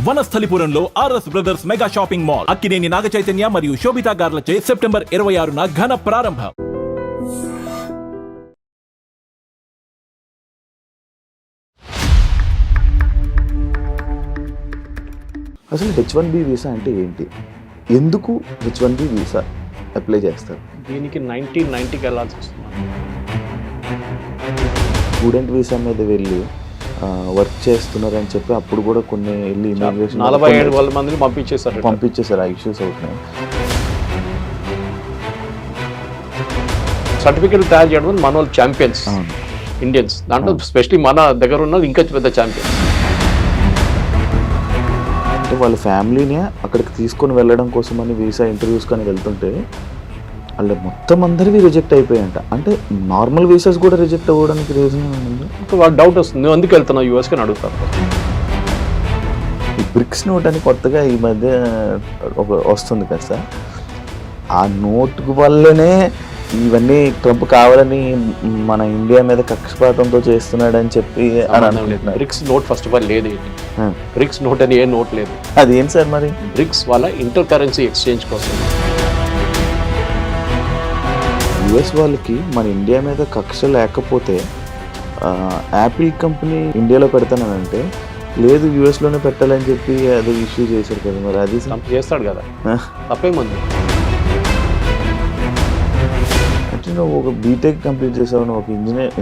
వనస్థలిపురంలో RS brothers mega shopping mall Akkineni Naga Chaitanya మరియు Sobhita గార్లచే September 26న ఘన ప్రారంభం. అసలు H1B వీసా అంటే ఏంటి? ఎందుకు H1B వీసా అప్లై చేస్తారు? దీనికి 1990కి వెళ్ళాల్సి వస్తుంది. స్టూడెంట్ వీసా మీద వెళ్ళి వర్క్ చేస్తున్నారని చెప్పి అప్పుడు కూడా కొన్ని వెళ్ళి ఇమిగ్రేషన్ 47 మందిని పంపించేశారు. ఆ ఇష్యూస్ అవుతున్నాయి. సర్టిఫికెట్ తయారు చేయడం మన వాళ్ళు ఛాంపియన్స్ ఇండియన్స్, దాంట్లో స్పెషల్లీ మన దగ్గర ఉన్నది ఇంకా పెద్ద ఛాంపియన్స్. అంటే వాళ్ళ ఫ్యామిలీని అక్కడికి తీసుకొని వెళ్ళడం కోసమని వీసా ఇంటర్వ్యూస్ కానీ వెళ్తుంటే వాళ్ళు మొత్తం అందరివి రిజెక్ట్ అయిపోయాయంట. అంటే నార్మల్ వీసాస్ కూడా రిజెక్ట్ అవ్వడానికి రీజన్ ఉంది. వాళ్ళ డౌట్ వస్తుంది, నువ్వు ఎందుకు వెళ్తున్నావు యూఎస్కి అని అడుగుతారు. ఈ బ్రిక్స్ నోట్ అని కొత్తగా ఈ మధ్య వస్తుంది కదా సార్, ఆ నోట్ వల్లనే ఇవన్నీ ట్రంప్ కావాలని మన ఇండియా మీద కక్షపాతంతో చేస్తున్నాడని చెప్పి BRICS note first of all లేదు. బ్రిక్స్ నోట్ అని ఏ నోట్ లేదు. అది ఏంటి సార్ మరి? బ్రిక్స్ వాళ్ళ ఇంటర్ కరెన్సీ ఎక్స్చేంజ్ కోసం. యుఎస్ వాళ్ళకి మన ఇండియా మీద కక్ష లేకపోతే యాపిల్ కంపెనీ ఇండియాలో పెడతానంటే లేదు యుఎస్లోనే పెట్టాలని చెప్పి అది ఇష్యూ చేశారు కదా, మరి అది చేస్తాడు కదా, తప్పేముంది. అంటే నువ్వు ఒక బీటెక్ కంప్లీట్ చేసావు, నువ్వు ఒక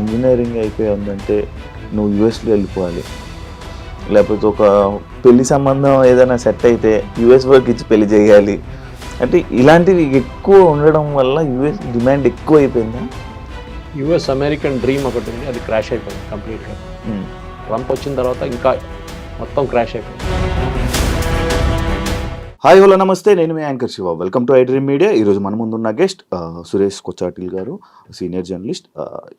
ఇంజనీరింగ్ అయిపోయి ఉందంటే నువ్వు యుఎస్లో వెళ్ళిపోవాలి. లేకపోతే ఒక పెళ్లి సంబంధం ఏదైనా సెట్ అయితే యుఎస్ వర్క్ ఇచ్చి పెళ్లి చేయాలి. అంటే ఇలాంటివి ఎక్కువ ఉండడం వల్ల యుఎస్ డిమాండ్ ఎక్కువ అయిపోయిందా? యుఎస్ అమెరికన్ డ్రీమ్ ఒకటి ఉంది, అది క్రాష్ అయిపోయింది కంప్లీట్గా. ట్రంప్ వచ్చిన తర్వాత ఇంకా మొత్తం క్రాష్ అయిపోయింది. హాయ్ హలో నమస్తే, నేను మీ anchor Shiva. Welcome to iDream media. ఈరోజు మన ముందున్న గెస్ట్ సురేష్ కొచ్చాటిల్ గారు, సీనియర్ జర్నలిస్ట్.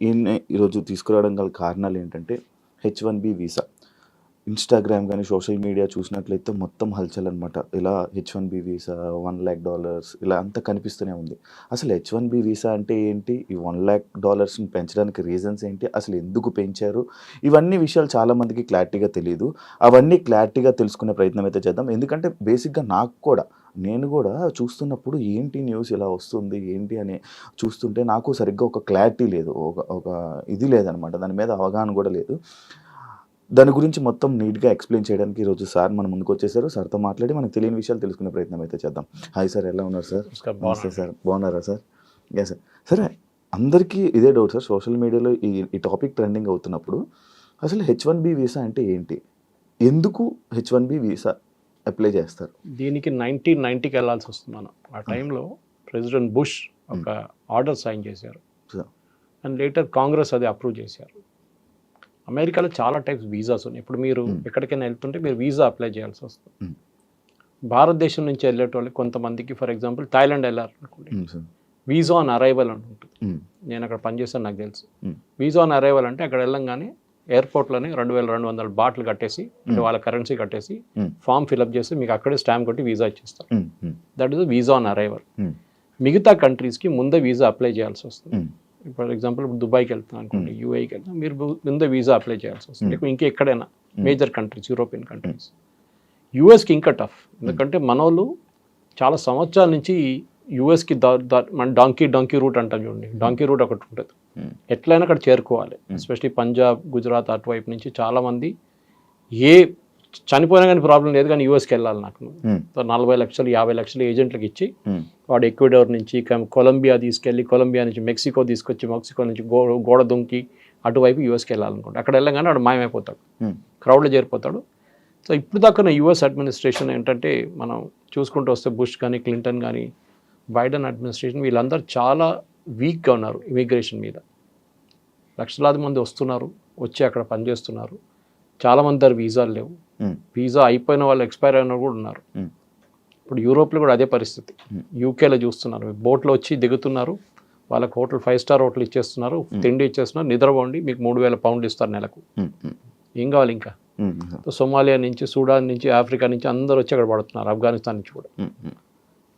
ఈయన ఈరోజు తీసుకురావడం గల కారణాలు ఏంటంటే H1B వీసా. ఇన్స్టాగ్రామ్ కానీ సోషల్ మీడియా చూసినట్లయితే మొత్తం హల్చల్ అనమాట. ఇలా H1B వీసా $1 lakh ఇలా అంతా కనిపిస్తూనే ఉంది. అసలు H1B వీసా అంటే ఏంటి? ఈ $1 lakh పెంచడానికి రీజన్స్ ఏంటి? అసలు ఎందుకు పెంచారు? ఇవన్నీ విషయాలు చాలామందికి క్లారిటీగా తెలియదు. అవన్నీ క్లారిటీగా తెలుసుకునే ప్రయత్నం అయితే చేద్దాం. ఎందుకంటే బేసిక్గా నేను కూడా చూస్తున్నప్పుడు ఏంటి న్యూస్ ఇలా వస్తుంది ఏంటి అని చూస్తుంటే నాకు సరిగ్గా ఒక క్లారిటీ లేదు, ఒక ఇది లేదనమాట. దాని మీద అవగాహన కూడా లేదు. దాని గురించి మొత్తం నీట్గా ఎక్స్ప్లెయిన్ చేయడానికి ఈరోజు సార్ మన ముందుకు వచ్చేసారు. సార్తో మాట్లాడి మనకు తెలియని విషయాలు తెలుసుకునే ప్రయత్నం అయితే చేద్దాం. హాయ్ సార్, ఎలా ఉన్నారు సార్? నమస్తే సార్, బాగున్నారా సార్? Yes sir. సరే, అందరికీ ఇదే డౌట్ సార్, సోషల్ మీడియాలో ఈ టాపిక్ ట్రెండింగ్ అవుతున్నప్పుడు అసలు H1B వీసా అంటే ఏంటి? ఎందుకు H1B వీసా అప్లై చేస్తారు? దీనికి 1990కి వెళ్ళాల్సి వస్తుంది మనం. ఆ టైంలో ప్రెసిడెంట్ బుష్ ఒక ఆర్డర్ సైన్ చేశారు అండ్ లేటర్ కాంగ్రెస్ అది అప్రూవ్ చేశారు. అమెరికాలో చాలా టైప్స్ వీసాస్ ఉన్నాయి. ఇప్పుడు మీరు ఎక్కడికైనా వెళ్తుంటే మీరు వీసా అప్లై చేయాల్సి వస్తుంది. భారతదేశం నుంచి వెళ్ళేటోళ్ళకి కొంతమందికి, ఫర్ ఎగ్జాంపుల్ థాయిలాండ్ వెళ్ళాలనుకోండి, వీసా ఆన్ అరైవల్ అని ఉంటుంది. నేను అక్కడ పనిచేస్తాను, నాకు తెలుసు. వీసా ఆన్ అరైవల్ అంటే అక్కడ వెళ్ళంగానే ఎయిర్పోర్ట్లోనే 2200 బాట్లు కట్టేసి, అంటే వాళ్ళ కరెన్సీ కట్టేసి ఫామ్ ఫిల్అప్ చేసి మీకు అక్కడే స్టాంప్ కొట్టి వీసా ఇచ్చేస్తారు. That is visa on arrival. మిగతా కంట్రీస్కి ముందే వీసా అప్లై చేయాల్సి వస్తుంది. ఫర్ ఎగ్జాంపుల్ ఇప్పుడు దుబాయ్కి వెళ్తున్నాను అనుకోండి, యూఏకి వెళ్తాం, మీరు ముందే వీసా అప్లై చేయాల్సి వస్తుంది. ఇంకెక్కడైనా మేజర్ కంట్రీస్, యూరోపియన్ కంట్రీస్. యూఎస్కి ఇంకా టఫ్, ఎందుకంటే మన వాళ్ళు చాలా సంవత్సరాల నుంచి యూఎస్కి మన డాంకీ రూట్ అంటాం చూడండి. డాంకీ రూట్ ఒకటి ఉంటుంది, ఎట్లయినా అక్కడ చేరుకోవాలి. ఎస్పెషలీ పంజాబ్, గుజరాత్ అటువైపు నుంచి చాలామంది చనిపోయినా కానీ ప్రాబ్లం లేదు, కానీ యూఎస్కి వెళ్ళాలి నాకు 40 లక్షలు 50 లక్షలు ఏజెంట్లకు ఇచ్చి వాడు ఎక్వెడార్ నుంచి కొలంబియా తీసుకెళ్ళి, కొలంబియా నుంచి మెక్సికో తీసుకొచ్చి, మెక్సికో నుంచి గోడ దుంకి అటువైపు యూఎస్కి వెళ్ళాలనుకుంటే అక్కడ వెళ్ళగానే వాడు మాయమైపోతాడు, క్రౌడ్లో చేరిపోతాడు. సో ఇప్పుడు దాకా యూఎస్ అడ్మినిస్ట్రేషన్ ఏంటంటే మనం చూసుకుంటూ వస్తే బుష్ కానీ, క్లింటన్ కానీ, బైడెన్ అడ్మినిస్ట్రేషన్ వీళ్ళందరూ చాలా వీక్గా ఉన్నారు ఇమిగ్రేషన్ మీద. లక్షలాది మంది వస్తున్నారు, వచ్చి అక్కడ పనిచేస్తున్నారు. చాలామంది దగ్గర వీసాలు లేవు. వీసా అయిపోయిన వాళ్ళు ఎక్స్పైర్ అయిన కూడా ఉన్నారు. ఇప్పుడు యూరోప్లో కూడా అదే పరిస్థితి. యూకేలో చూస్తున్నారు, బోట్లో వచ్చి దిగుతున్నారు, వాళ్ళకి హోటల్ 5 స్టార్ హోటల్ ఇచ్చేస్తున్నారు, తిండి ఇచ్చేస్తున్నారు, నిద్రపోండి, మీకు 3000 పౌండ్లు ఇస్తారు నెలకు. ఏం కావాలి ఇంకా? సోమాలియా నుంచి, సూడాన్ నుంచి, ఆఫ్రికా నుంచి అందరూ వచ్చి అక్కడ పడుతున్నారు, ఆఫ్ఘనిస్తాన్ నుంచి కూడా.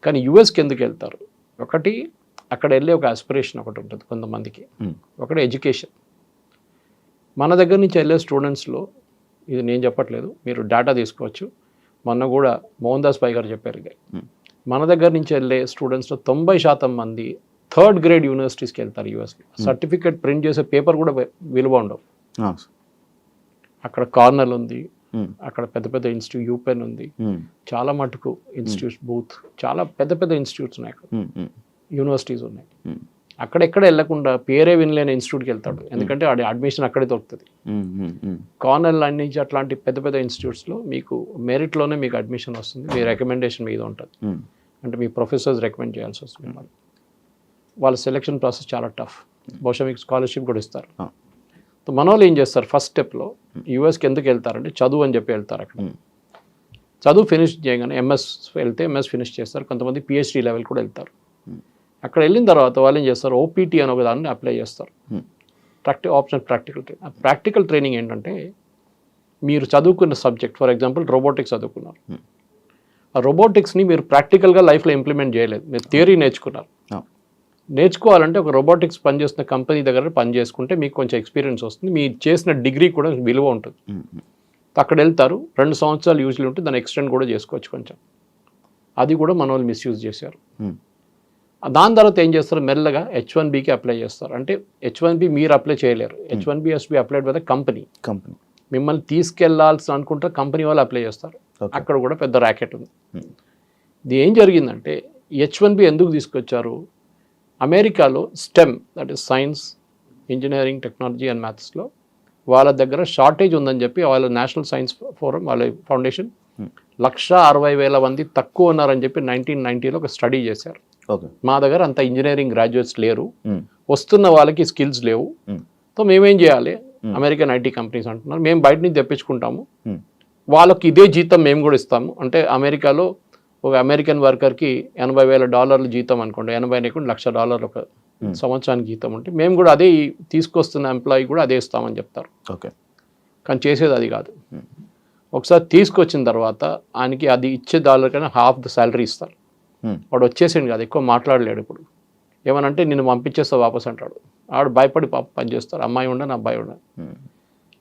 కానీ యూఎస్కి ఎందుకు వెళ్తారు? ఒకటి, అక్కడ వెళ్ళే ఒక ఆస్పిరేషన్ ఒకటి ఉంటుంది కొంతమందికి. ఒకటి ఎడ్యుకేషన్. మన దగ్గర నుంచి వెళ్ళే స్టూడెంట్స్లో, ఇది నేను చెప్పట్లేదు, మీరు డేటా తీసుకోవచ్చు, మొన్న కూడా మోహన్ దాస్ పై గారు చెప్పారు మన దగ్గర నుంచి వెళ్ళే స్టూడెంట్స్లో 90% మంది 3rd గ్రేడ్ యూనివర్సిటీస్కి వెళ్తారు యూఎస్లో. సర్టిఫికేట్ ప్రింట్ చేసే పేపర్ కూడా విలువ ఉండవు. అక్కడ కార్నల్ ఉంది, అక్కడ పెద్ద పెద్ద ఇన్స్టిట్యూట్ యూపెన్ ఉంది, చాలా మటుకు ఇన్స్టిట్యూట్స్ బూత్, చాలా పెద్ద పెద్ద ఇన్స్టిట్యూట్స్ ఉన్నాయి, అక్కడ యూనివర్సిటీస్ ఉన్నాయి. అక్కడెక్కడ వెళ్లకుండా పేరే వినలేని ఇన్స్టిట్యూట్కి వెళ్తాడు, ఎందుకంటే ఆడి అడ్మిషన్ అక్కడే దొరుకుతుంది. కార్నల్ నుంచి అట్లాంటి పెద్ద పెద్ద ఇన్స్టిట్యూట్స్లో మీకు మెరిట్లోనే మీకు అడ్మిషన్ వస్తుంది, మీ రికమెండేషన్ మీద ఉంటుంది. అంటే మీ ప్రొఫెసర్స్ రికమెండ్ చేయాల్సి వస్తుంది మిమ్మల్ని. వాళ్ళ సెలెక్షన్ ప్రాసెస్ చాలా టఫ్, బహుశా మీకు స్కాలర్షిప్ కూడా ఇస్తారు. మన వాళ్ళు ఏం చేస్తారు, ఫస్ట్ స్టెప్లో యూఎస్కి ఎందుకు వెళ్తారంటే చదువు అని చెప్పి వెళ్తారు. అక్కడ చదువు ఫినిష్ చేయగానే ఎంఎస్ వెళ్తే ఎంఎస్ ఫినిష్ చేస్తారు, కొంతమంది పిహెచ్డి లెవెల్ కూడా వెళ్తారు. అక్కడ వెళ్ళిన తర్వాత వాళ్ళు ఏం చేస్తారు, ఓపీటీ అని ఒక దాన్ని అప్లై చేస్తారు, ఆప్షనల్ ప్రాక్టికల్ ట్రైనింగ్. ఆ ప్రాక్టికల్ ట్రైనింగ్ ఏంటంటే మీరు చదువుకున్న సబ్జెక్ట్, ఫర్ ఎగ్జాంపుల్ రోబోటిక్స్ చదువుకున్నారు, ఆ రోబోటిక్స్ని మీరు ప్రాక్టికల్గా లైఫ్లో ఇంప్లిమెంట్ చేయలేదు, మీరు థియరీ నేర్చుకున్నారు. నేర్చుకోవాలంటే ఒక రోబోటిక్స్ పనిచేస్తున్న కంపెనీ దగ్గర పని చేసుకుంటే మీకు కొంచెం ఎక్స్పీరియన్స్ వస్తుంది, మీరు చేసిన డిగ్రీ కూడా విలువ ఉంటుంది. అక్కడ వెళ్తారు, 2 సంవత్సరాలు యూజ్లీ ఉంటే దాన్ని ఎక్స్టెండ్ కూడా చేసుకోవచ్చు కొంచెం. అది కూడా మన వాళ్ళు మిస్యూజ్ చేశారు. దాని తర్వాత ఏం చేస్తారు, మెల్లగా H1Bకి అప్లై చేస్తారు. అంటే H1B మీరు అప్లై చేయలేరు, H1B has be applied by the company. మిమ్మల్ని తీసుకెళ్లాల్సి అనుకుంటే కంపెనీ వాళ్ళు అప్లై చేస్తారు. అక్కడ కూడా పెద్ద ర్యాకెట్ ఉంది. ఇది ఏం జరిగిందంటే H1B ఎందుకు తీసుకొచ్చారు, అమెరికాలో stem, that is science, engineering, technology and మ్యాథ్స్లో వాళ్ళ దగ్గర షార్టేజ్ ఉందని చెప్పి వాళ్ళ నేషనల్ సైన్స్ ఫోరం, వాళ్ళ ఫౌండేషన్ 160,000 మంది తక్కువ ఉన్నారని చెప్పి 1990లో ఒక స్టడీ చేశారు. మా దగ్గర అంత ఇంజనీరింగ్ గ్రాడ్యుయేట్స్ లేరు, వస్తున్న వాళ్ళకి స్కిల్స్ లేవు, సో మేమేం చేయాలి, అమెరికన్ ఐటీ కంపెనీస్ అంటున్నారు మేము బయట నుంచి తెప్పించుకుంటాము, వాళ్ళకి ఇదే జీతం మేము కూడా ఇస్తాము. అంటే అమెరికాలో ఒక అమెరికన్ వర్కర్కి $80,000 జీతం అనుకోండి, 80 లేకుండా $1,00,000 ఒక సంవత్సరానికి జీతం ఉంటే మేము కూడా అదే తీసుకొస్తున్న ఎంప్లాయీ కూడా అదే ఇస్తామని చెప్తారు. కానీ చేసేది అది కాదు. ఒకసారి తీసుకొచ్చిన తర్వాత ఆయనకి అది ఇచ్చే డాలర్ కన్నా హాఫ్ ద శాలరీ ఇస్తారు. వాడు వచ్చేసిండు కాదు, ఎక్కువ మాట్లాడలేడు. ఇప్పుడు ఏమనంటే నిన్ను పంపించేస్తా వాపస్ అంటాడు. ఆడు భయపడి పని చేస్తారు, అమ్మాయి ఉండని అబ్బాయి ఉండని.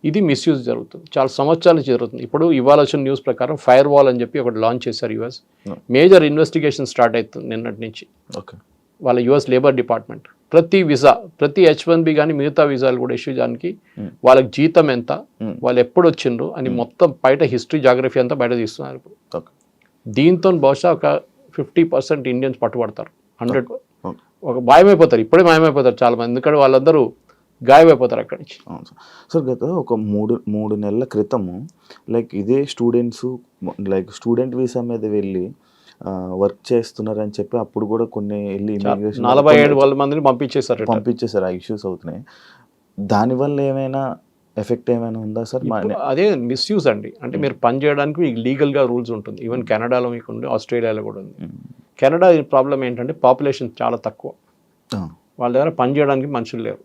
ఇది మిస్యూజ్ జరుగుతుంది, చాలా సంవత్సరాల నుంచి జరుగుతుంది. ఇప్పుడు ఇవాళ వచ్చిన న్యూస్ ప్రకారం ఫైర్ వాల్ అని చెప్పి ఒకటి లాంచ్ చేశారు యూఎస్. మేజర్ ఇన్వెస్టిగేషన్ స్టార్ట్ అవుతుంది నిన్నటి నుంచి. వాళ్ళ యూఎస్ లేబర్ డిపార్ట్మెంట్ ప్రతి వీసా, ప్రతి H1B కానీ మిగతా వీసాలు కూడా ఇష్యూ చేయడానికి వాళ్ళకి జీతం ఎంత, వాళ్ళు ఎప్పుడు వచ్చిండ్రు అని మొత్తం బయట హిస్టరీ, జాగ్రఫీ అంతా బయట తీస్తున్నారు ఇప్పుడు. దీంతో బహుశా ఒక 50% ఇండియన్స్ పట్టుబడతారు, 100 ఒక మాయమైపోతారు, ఇప్పుడే మాయమైపోతారు చాలా మంది, ఎందుకంటే వాళ్ళందరూ గాయమైపోతారు అక్కడి నుంచి. సార్ గత ఒక మూడు నెలల క్రితము లైక్ ఇదే స్టూడెంట్స్ లైక్ స్టూడెంట్ వీసా మీద వెళ్ళి వర్క్ చేస్తున్నారని చెప్పి అప్పుడు కూడా కొన్ని వెళ్ళి ఇమిగ్రేషన్ 47 మందిని పంపించేశారు. ఆ ఇష్యూస్ అవుతున్నాయి. దానివల్ల ఏమైనా ఎఫెక్ట్ ఏమైనా ఉందా సార్? అదే మిస్యూజ్ అండి. అంటే మీరు పని చేయడానికి మీకు లీగల్గా రూల్స్ ఉంటుంది. ఈవెన్ కెనడాలో మీకు ఉంది, ఆస్ట్రేలియాలో కూడా ఉంది. కెనడా ప్రాబ్లం ఏంటంటే పాపులేషన్ చాలా తక్కువ, వాళ్ళ దగ్గర పని చేయడానికి మనుషులు లేరు.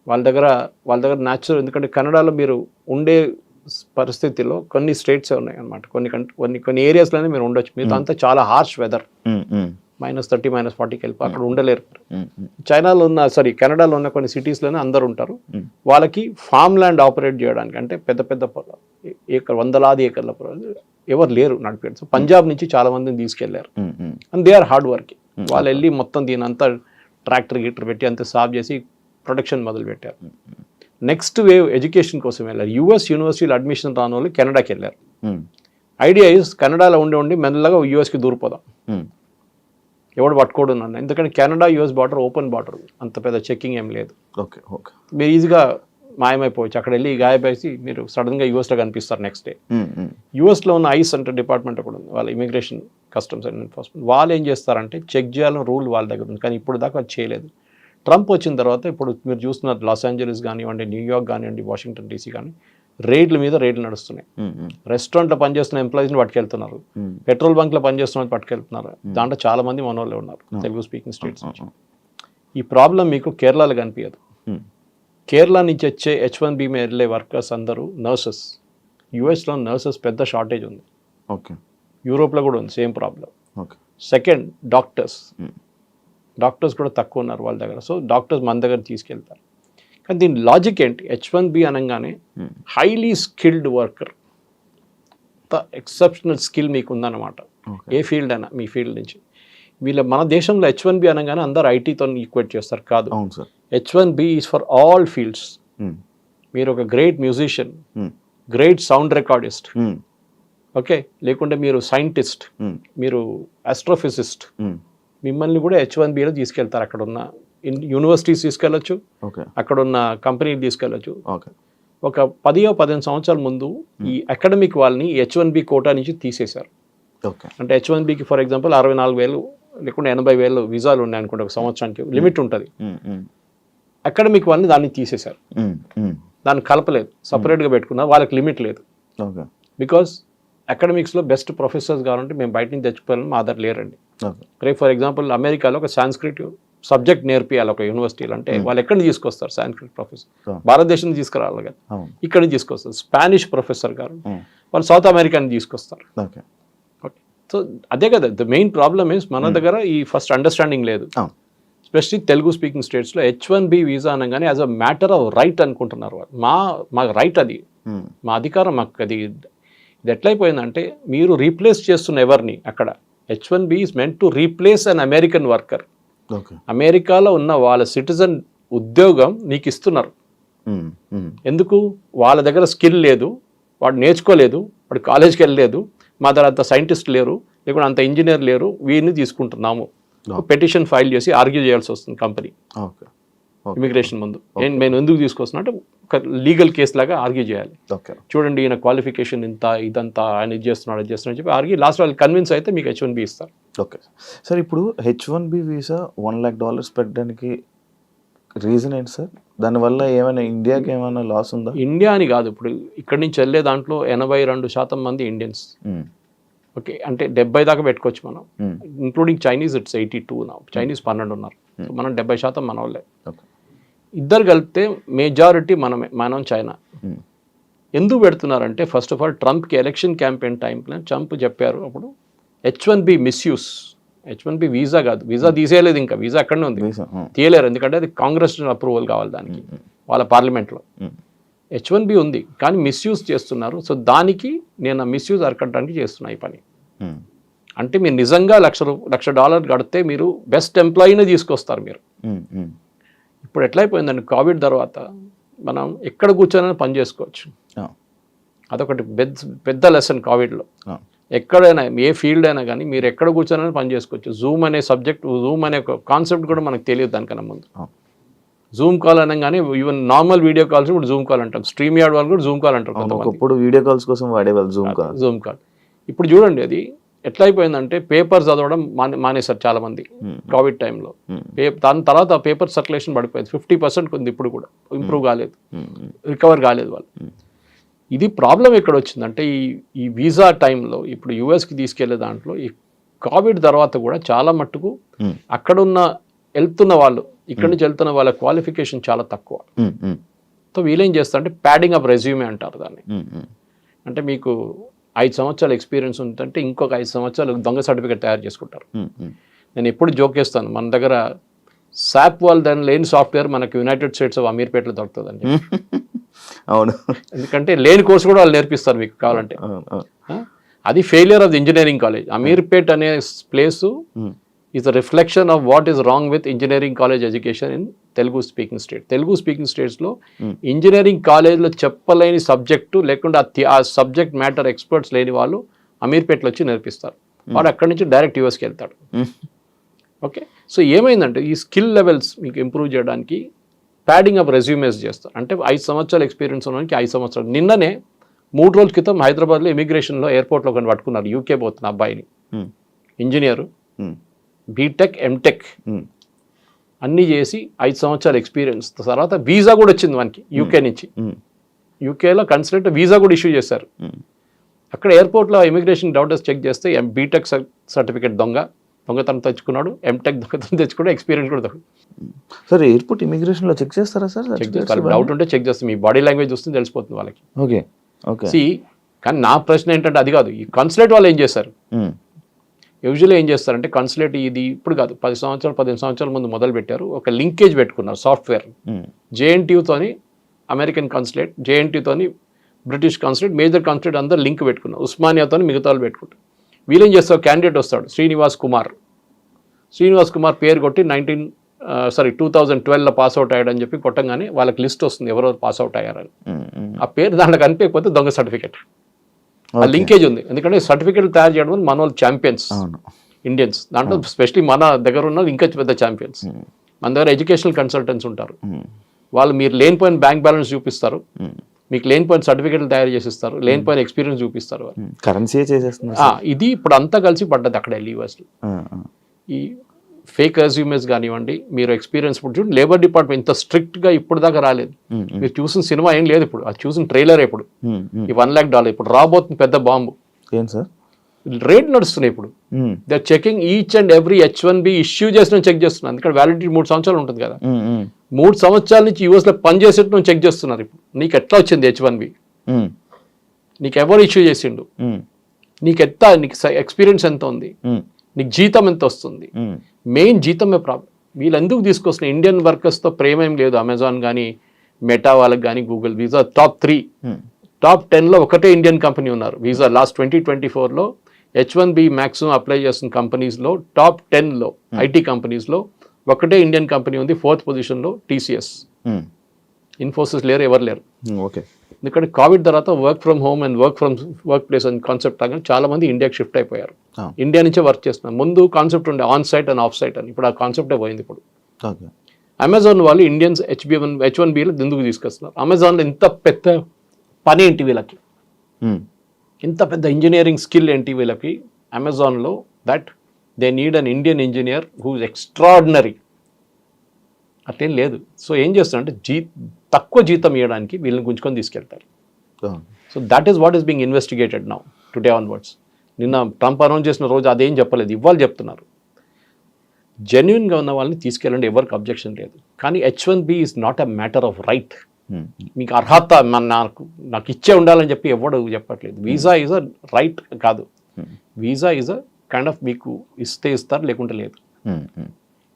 వాళ్ళ దగ్గర న్యాచురల్, ఎందుకంటే కెనడాలో మీరు ఉండే పరిస్థితిలో కొన్ని స్టేట్స్ ఉన్నాయి అనమాట, కొన్ని ఏరియాస్లోనే మీరు ఉండొచ్చు. మీతో అంతా చాలా హార్ష్ వెదర్, -30 -40కి వెళ్ళి అక్కడ ఉండలేరు. చైనాలో ఉన్న కెనడాలో ఉన్న కొన్ని సిటీస్లోనే అందరు ఉంటారు. వాళ్ళకి ఫామ్ ల్యాండ్ ఆపరేట్ చేయడానికి, అంటే పెద్ద పెద్ద వందలాది ఏకర్ల ఎవరు లేరు నడిపారు. సో పంజాబ్ నుంచి చాలా మందిని తీసుకెళ్లారు, and they are hard working. వాళ్ళు వెళ్ళి మొత్తం దీని అంతా ట్రాక్టర్ పెట్టి అంతా సాఫ్ చేసి ప్రొడక్షన్ మొదలు పెట్టారు. నెక్స్ట్ వేవ్ ఎడ్యుకేషన్ కోసం వెళ్ళారు. యూఎస్ యూనివర్సిటీలో అడ్మిషన్ రాని వాళ్ళు కెనడాకి వెళ్ళారు. ఐడియా ఇస్ కెనడాలో ఉండి మెల్లగా యూఎస్కి దూరిపోదాం, ఎవడు పట్టుకోడు నన్ను, ఎందుకంటే Canada US border open border, అంత పెద్ద చెక్కింగ్ ఏం లేదు. మీరు ఈజీగా మాయమైపోవచ్చు. అక్కడ వెళ్ళి గాయపేసి మీరు సడన్గా యూఎస్లో కనిపిస్తారు నెక్స్ట్ డే. యూఎస్లో ఉన్న ఐస్ అంటే డిపార్ట్మెంట్ కూడా ఉంది, వాళ్ళ ఇమిగ్రేషన్, కస్టమ్స్ అండ్ ఎన్ఫోర్స్మెంట్. వాళ్ళు ఏం చేస్తారంటే చెక్ చేయాలని రూల్ వాళ్ళ దగ్గర ఉంది, కానీ ఇప్పుడు దాకా అది చేయలేదు. ట్రంప్ వచ్చిన తర్వాత ఇప్పుడు మీరు చూస్తున్నారు, లాస్ ఏంజలీస్ కానివ్వండి, న్యూయార్క్ కానివ్వండి, వాషింగ్టన్ DC కానీ రేట్ల మీద రేట్లు నడుస్తున్నాయి. రెస్టారెంట్లో పనిచేస్తున్న ఎంప్లాయీస్ని పట్టుకెళ్తున్నారు, పెట్రోల్ బంక్లో పనిచేస్తున్న పట్టుకెళ్తున్నారు. దాంట్లో చాలా మంది మన వాళ్ళే ఉన్నారు, తెలుగు స్పీకింగ్ స్టేట్స్ నుంచి. ఈ ప్రాబ్లం మీకు కేరళలో కనిపించదు. కేరళ నుంచి వచ్చే H1B మీద వెళ్ళే వర్కర్స్ అందరూ నర్సెస్. యూఎస్లో నర్సెస్ పెద్ద షార్టేజ్ ఉంది, యూరోప్లో కూడా ఉంది సేమ్ ప్రాబ్లం. సెకండ్ డాక్టర్స్ కూడా తక్కువ ఉన్నారు వాళ్ళ దగ్గర. సో డాక్టర్స్ మన దగ్గర తీసుకెళ్తారు. కానీ దీని లాజిక్ ఏంటి, H1B అనగానే హైలీ స్కిల్డ్ వర్కర్, అంత ఎక్సెప్షనల్ స్కిల్ మీకు ఉందన్నమాట. ఏ ఫీల్డ్ అయినా మీ ఫీల్డ్ నుంచి. మన దేశంలో H1B అనగానే అందరు ఐటీతో ఈక్వేట్ చేస్తారు. కాదు, H1B is for all fields. మీరు ఒక great musician, great sound recordist, okay, లేకుంటే మీరు సైంటిస్ట్, మీరు ఆస్ట్రోఫిజిస్ట్, మిమ్మల్ని కూడా H1Bలో తీసుకెళ్తారు. అక్కడ ఉన్న యూనివర్సిటీస్ తీసుకెళ్ళచ్చు, అక్కడ ఉన్న కంపెనీలు తీసుకెళ్ళచ్చు. ఒక 10-15 సంవత్సరాల ముందు ఈ అకాడమిక్ వాళ్ళని H1B కోటా నుంచి తీసేశారు. అంటే H1Bకి ఫర్ ఎగ్జాంపుల్ 64,000 లేకుంటే 80,000 వీసాలు ఉన్నాయి అనుకుంటే ఒక సంవత్సరానికి లిమిట్ ఉంటుంది. అకాడమిక్ వాళ్ళని దాన్ని తీసేశారు, దాన్ని కలపలేదు, సపరేట్గా పెట్టుకున్నారు. వాళ్ళకి లిమిట్ లేదు. బికాస్ అకాడమిక్స్లో బెస్ట్ ప్రొఫెసర్స్ కావాలంటే మేము బయట నుంచి తెచ్చుకోవాలని మా ఆధార్ లేరండి. రేపు ఫర్ ఎగ్జాంపుల్ అమెరికాలో ఒక సాంస్క్రిట్ సబ్జెక్ట్ నేర్పియాలి ఒక యూనివర్సిటీలో అంటే వాళ్ళు ఎక్కడి నుంచి తీసుకొస్తారు? సాంస్క్రిట్ ప్రొఫెసర్ భారతదేశం నుంచి తీసుకురావాలి కదా, ఇక్కడి నుంచి తీసుకొస్తారు. స్పానిష్ ప్రొఫెసర్ గారు వాళ్ళు సౌత్ అమెరికా నుంచి తీసుకొస్తారు. ఓకే, సో అదే కదా ద మెయిన్ ప్రాబ్లమ్ ఇస్ మన దగ్గర ఈ ఫస్ట్ అండర్స్టాండింగ్ లేదు. ఎస్పెషల్లీ తెలుగు స్పీకింగ్ స్టేట్స్లో H1B వీసా అనగానే as a matter of right అనుకుంటున్నారు వాళ్ళు. మా రైట్ అది, మా అధికారం, మాకు అది. ఇది ఎట్లయిపోయిందంటే మీరు రీప్లేస్ చేస్తున్న ఎవరిని అక్కడ. H1B is meant to replace an American worker. అమెరికాలో ఉన్న వాళ్ళ సిటిజన్ ఉద్యోగం నీకు ఇస్తున్నారు. ఎందుకు? వాళ్ళ దగ్గర స్కిల్ లేదు, వాడు నేర్చుకోలేదు, వాడు కాలేజ్కి వెళ్ళలేదు, మా దగ్గర అంత సైంటిస్ట్ లేరు, లేకుంటే అంత ఇంజనీర్ లేరు, వీరిని తీసుకుంటున్నాము. పెటిషన్ ఫైల్ చేసి ఆర్గ్యూ చేయాల్సి వస్తుంది కంపెనీ ఇమిగ్రేషన్ ముందు. నేను ఎందుకు తీసుకొస్తున్నా అంటే ఒక లీగల్ కేసు లాగా ఆర్గ్యూ చేయాలి. చూడండి ఈయన క్వాలిఫికేషన్ ఇంత, ఇదంతా, ఆయన ఇది చేస్తున్నాడు, అది చేస్తున్నాడు చెప్పి ఆర్గ్యూ. లాస్ట్ వాళ్ళు కన్విన్స్ అయితే మీకు H1B ఇస్తారు. ఓకే సార్, ఇప్పుడు H1B వీసా $1 lakh పెట్టడానికి రీజన్ ఏంటి సార్? దానివల్ల ఏమైనా ఇండియాకి ఏమైనా లాస్ ఉందా? ఇండియా అని కాదు, ఇప్పుడు ఇక్కడి నుంచి వెళ్ళే దాంట్లో 82% మంది ఇండియన్స్. ఓకే, అంటే 70 దాకా పెట్టుకోవచ్చు మనం, ఇంక్లూడింగ్ చైనీస్. ఇట్స్ 82 నా. చైనీస్ 12 ఉన్నారు, మనం 70% మన వాళ్ళే. ఇద్దరు కలిపితే మెజారిటీ మనం చైనా. ఎందుకు పెడుతున్నారంటే ఫస్ట్ ఆఫ్ ఆల్ ట్రంప్కి ఎలక్షన్ క్యాంపెయిన్ టైంలో ట్రంప్ చెప్పారు అప్పుడు H1B మిస్యూస్. H1B వీసా కాదు, వీసా తీసేయలేదు, ఇంకా వీసా అక్కడనే ఉంది, తీయలేరు. ఎందుకంటే అది కాంగ్రెస్ అప్రూవల్ కావాలి దానికి, వాళ్ళ పార్లమెంట్లో. H1B ఉంది కానీ మిస్యూజ్ చేస్తున్నారు. సో దానికి నేను ఆ మిస్యూజ్ అరకట్టడానికి చేస్తున్నా ఈ పని. అంటే మీరు నిజంగా $1,00,000 కడితే మీరు బెస్ట్ ఎంప్లాయీనే తీసుకొస్తారు మీరు. ఇప్పుడు ఎట్లయిపోయిందండి, కోవిడ్ తర్వాత మనం ఎక్కడ కూర్చొని పని చేసుకోవచ్చు. అదొకటి పెద్ద లెసన్ కోవిడ్లో. ఎక్కడైనా ఏ ఫీల్డ్ అయినా కానీ మీరు ఎక్కడ కూర్చొని పని చేసుకోవచ్చు. జూమ్ అనే సబ్జెక్ట్, జూమ్ అనే ఒక కాన్సెప్ట్ కూడా మనకు తెలియదు దానికన్నా ముందు. జూమ్ కాల్ అనగానే ఈవెన్ నార్మల్ వీడియో కాల్స్ ఇప్పుడు జూమ్ కాల్ అంటాం. స్ట్రీమ్ యార్డ్ వాళ్ళు కూడా జూమ్ కాల్ అంటారు. ఇప్పుడు వీడియో కాల్స్ కోసం వాడేవాళ్ళు జూమ్ కాల్. ఇప్పుడు చూడండి అది ఎట్లా అయిపోయిందంటే పేపర్ చదవడం మానేశారు చాలా మంది కోవిడ్ టైంలో. దాని తర్వాత పేపర్ సర్క్యులేషన్ పడిపోయింది, 50% ఉంది. ఇప్పుడు కూడా ఇంప్రూవ్ కాలేదు, రికవర్ కాలేదు వాళ్ళు. ఇది ప్రాబ్లం ఎక్కడ వచ్చిందంటే ఈ వీసా టైంలో ఇప్పుడు యుఎస్కి తీసుకెళ్లే దాంట్లో ఈ కోవిడ్ తర్వాత కూడా చాలా మట్టుకు అక్కడున్న వెళ్తున్న వాళ్ళు, ఇక్కడి నుంచి వెళ్తున్న వాళ్ళ క్వాలిఫికేషన్ చాలా తక్కువ. సో వీళ్ళేం చేస్తారంటే ప్యాడింగ్ అప్ రెజ్యూమే అంటారు దాన్ని. అంటే మీకు 5 సంవత్సరాల ఎక్స్పీరియన్స్ ఉందంటే ఇంకొక 5 సంవత్సరాలు దొంగ సర్టిఫికేట్ తయారు చేసుకుంటారు. నేను ఎప్పుడు జోక్ చేస్తాను, మన దగ్గర సాప్ వాళ్ళు దాని లేని సాఫ్ట్వేర్ మనకు యునైటెడ్ స్టేట్స్ ఆఫ్ అమీర్పేటలో దొరుకుతుందండి. అవును, ఎందుకంటే లేని కోర్సు కూడా వాళ్ళు నేర్పిస్తారు మీకు కావాలంటే. అది failure of the engineering college. Ameerpet అనే place is a reflection of what is wrong with engineering college education in Telugu speaking state. Telugu speaking స్టేట్స్లో ఇంజనీరింగ్ కాలేజ్లో చెప్పలేని సబ్జెక్టు లేకుండా ఆ సబ్జెక్ట్ మ్యాటర్ ఎక్స్పర్ట్స్ లేని వాళ్ళు అమీర్పేటలో వచ్చి నేర్పిస్తారు. వాడు అక్కడి నుంచి డైరెక్ట్ యూఎస్కి వెళ్తాడు. ఓకే, సో ఏమైందంటే ఈ స్కిల్ లెవెల్స్ మీకు ఇంప్రూవ్ చేయడానికి ప్యాడింగ్ అప్ రెజ్యూమేస్ చేస్తారు. అంటే 5 సంవత్సరాల ఎక్స్పీరియన్స్ ఉన్నవానికి 5 సంవత్సరాలు. నిన్ననే 3 రోజుల క్రితం హైదరాబాద్లో ఇమిగ్రేషన్లో ఎయిర్పోర్ట్లో కొన్ని పట్టుకున్నారు. యూకే పోతున్న అబ్బాయిని, ఇంజనీరు, బీటెక్ ఎంటెక్ అన్నీ చేసి 5 సంవత్సరాల ఎక్స్పీరియన్స్ తర్వాత వీసా కూడా వచ్చింది మనకి యూకే నుంచి. యూకేలో కన్సల్ట్ వీసా కూడా ఇష్యూ చేశారు. అక్కడ ఎయిర్పోర్ట్లో ఇమిగ్రేషన్ డౌటర్స్ చెక్ చేస్తే బీటెక్ సర్టిఫికేట్ దొంగతనం తెచ్చుకున్నాడు, ఎంటెక్ దొంగతనం తెచ్చుకున్నాడు, ఎక్స్పీరియన్స్ కూడా దొంగ. సార్ ఎయిర్పోర్ట్ ఇమిగ్రేషన్లో చెక్ చేస్తారా సార్? చెక్ చేస్తారు, డౌట్ ఉంటే చెక్ చేస్తారు. మీ బాడీ లాంగ్వేజ్ వస్తుంది తెలిసిపోతుంది వాళ్ళకి. Okay okay. కానీ నా ప్రశ్న ఏంటంటే అది కాదు, ఈ కన్సులేట్ వాళ్ళు ఏం చేస్తారు? యూజువల్లీ ఏం చేస్తారంటే కన్సులేట్ ఇది ఇప్పుడు కాదు, 10 సంవత్సరాలు 15 సంవత్సరాల ముందు మొదలు పెట్టారు. ఒక లింకేజ్ పెట్టుకున్నారు సాఫ్ట్వేర్. జేఎన్టీయూతోని అమెరికన్ కన్సులేట్, జేఎన్టీతోని బ్రిటిష్ కాన్సులేట్, మేజర్ కాన్సులేట్ అందరూ లింక్ పెట్టుకున్నారు. ఉస్మానియాతో మిగతా వాళ్ళు పెట్టుకుంటారు. వీళ్ళేం చేస్తారు, క్యాండిడేట్ వస్తాడు శ్రీనివాస్ కుమార్ పేరు కొట్టి 2012లో పాస్అవుట్ అయ్యాడని చెప్పి కొట్టంగానే వాళ్ళకి లిస్ట్ వస్తుంది ఎవరెవరు పాస్అవుట్ అయ్యారని. ఆ పేరు దాంట్లో కనిపించకపోతే దొంగ సర్టిఫికేట్. ఆ లింకేజ్ ఉంది, ఎందుకంటే సర్టిఫికేట్ తయారు చేయడం మన వాళ్ళు ఛాంపియన్స్ ఇండియన్స్. దాంట్లో స్పెషలీ మన దగ్గర ఉన్న ఇంకా పెద్ద ఛాంపియన్స్. మన దగ్గర ఎడ్యుకేషనల్ కన్సల్టెంట్స్ ఉంటారు. వాళ్ళు మీరు లేనిపోయిన బ్యాంక్ బ్యాలెన్స్ చూపిస్తారు, మీకు లేనిపోయిన సర్టిఫికేట్లు తయారు చేసిస్తారు, లేనిపోయిన ఎక్స్పీరియన్స్ చూపిస్తారు. కరెన్సీ చేసేస్తున్నారు. ఇది ఇప్పుడు అంతా కలిసి పడ్డది అక్కడ యూఎస్లో. ఈ ఫేక్ రెజ్యూమెస్ కానివ్వండి, మీరు ఎక్స్పీరియన్స్ ఇప్పుడు చూడండి, లేబర్ డిపార్ట్మెంట్ ఇంత స్ట్రిక్ట్గా ఇప్పుడు దాకా రాలేదు. మీరు చూసిన సినిమా ఏం లేదు ఇప్పుడు, అది చూసిన ట్రైలర్ ఇప్పుడు ఈ $1 lakh ఇప్పుడు రాబోతుంది పెద్ద బాంబు. ఏం సార్ రేట్ నడుస్తున్నాయి ఇప్పుడు. They are checking each and every H1B issue చేసిన చెక్ చేస్తున్నారు. ఎందుకంటే వ్యాలిడిటీ 3 సంవత్సరాలు ఉంటుంది కదా, 3 సంవత్సరాల నుంచి యూఎస్లో పనిచేసేట్టు చెక్ చేస్తున్నారు. ఇప్పుడు నీకు ఎట్లా వచ్చింది H1B, నీకు ఎవరు ఇష్యూ చేసిండు, నీకు ఎక్స్పీరియన్స్ ఎంత ఉంది, నీకు జీతం ఎంత వస్తుంది. మెయిన్ జీతమే ప్రాబ్లం. వీళ్ళు ఎందుకు తీసుకొస్తున్న ఇండియన్ వర్కర్స్తో ప్రేమ ఏం లేదు. అమెజాన్ కానీ, మెటా వాళ్ళకి కానీ, గూగుల్, వీసా టాప్ 3, టాప్ 10లో ఒకటే ఇండియన్ కంపెనీ ఉన్నారు. వీసా లాస్ట్ 2024లో H1B మ్యాక్సిమం అప్లై చేస్తున్న కంపెనీస్లో టాప్ 10లో ఐటీ కంపెనీస్లో ఒకటే ఇండియన్ కంపెనీ ఉంది. 4th పొజిషన్లో TCS. ఇన్ఫోసిస్ లేరు, ఎవరు లేరు. ఓకే. ఎందుకంటే కోవిడ్ తర్వాత work from home and work place అని కాన్సెప్ట్ రాగానే చాలా మంది ఇండియాకి షిఫ్ట్ అయిపోయారు. ఇండియా నుంచే వర్క్ చేస్తున్నారు. ముందు కాన్సెప్ట్ ఉండే on site and off site అని, ఇప్పుడు ఆ కాన్సెప్టే పోయింది. ఇప్పుడు అమెజాన్ వాళ్ళు ఇండియన్స్ H1Bలో ఎందుకు తీసుకొస్తున్నారు? అమెజాన్లో ఇంత పెద్ద పని ఏంటి వీళ్ళకి, ఇంత పెద్ద ఇంజనీరింగ్ స్కిల్ ఏంటి వీళ్ళకి అమెజాన్లో, that they need an Indian engineer who is extraordinary. అట్లేం లేదు. సో ఏం చేస్తారంటే తక్కువ జీతం ఇవ్వడానికి వీళ్ళని గుంజుకొని తీసుకెళ్తారు. So that is what is being investigated now today onwards. నిన్న ట్రంప్ అనౌన్స్ చేసిన రోజు అదేం చెప్పలేదు, ఇవాళ చెప్తున్నారు. జెన్యున్గా ఉన్న వాళ్ళని తీసుకెళ్ళండి, ఎవరికి అబ్జెక్షన్ లేదు. కానీ H1B is not a matter of right. మీకు అర్హత నాకు ఇచ్చే ఉండాలని చెప్పి ఎవడు చెప్పట్లేదు. వీసా ఈజ్ అ రైట్ కాదు. Visa is a kind of మీకు ఇస్తే ఇస్తారు, లేకుంటే లేదు.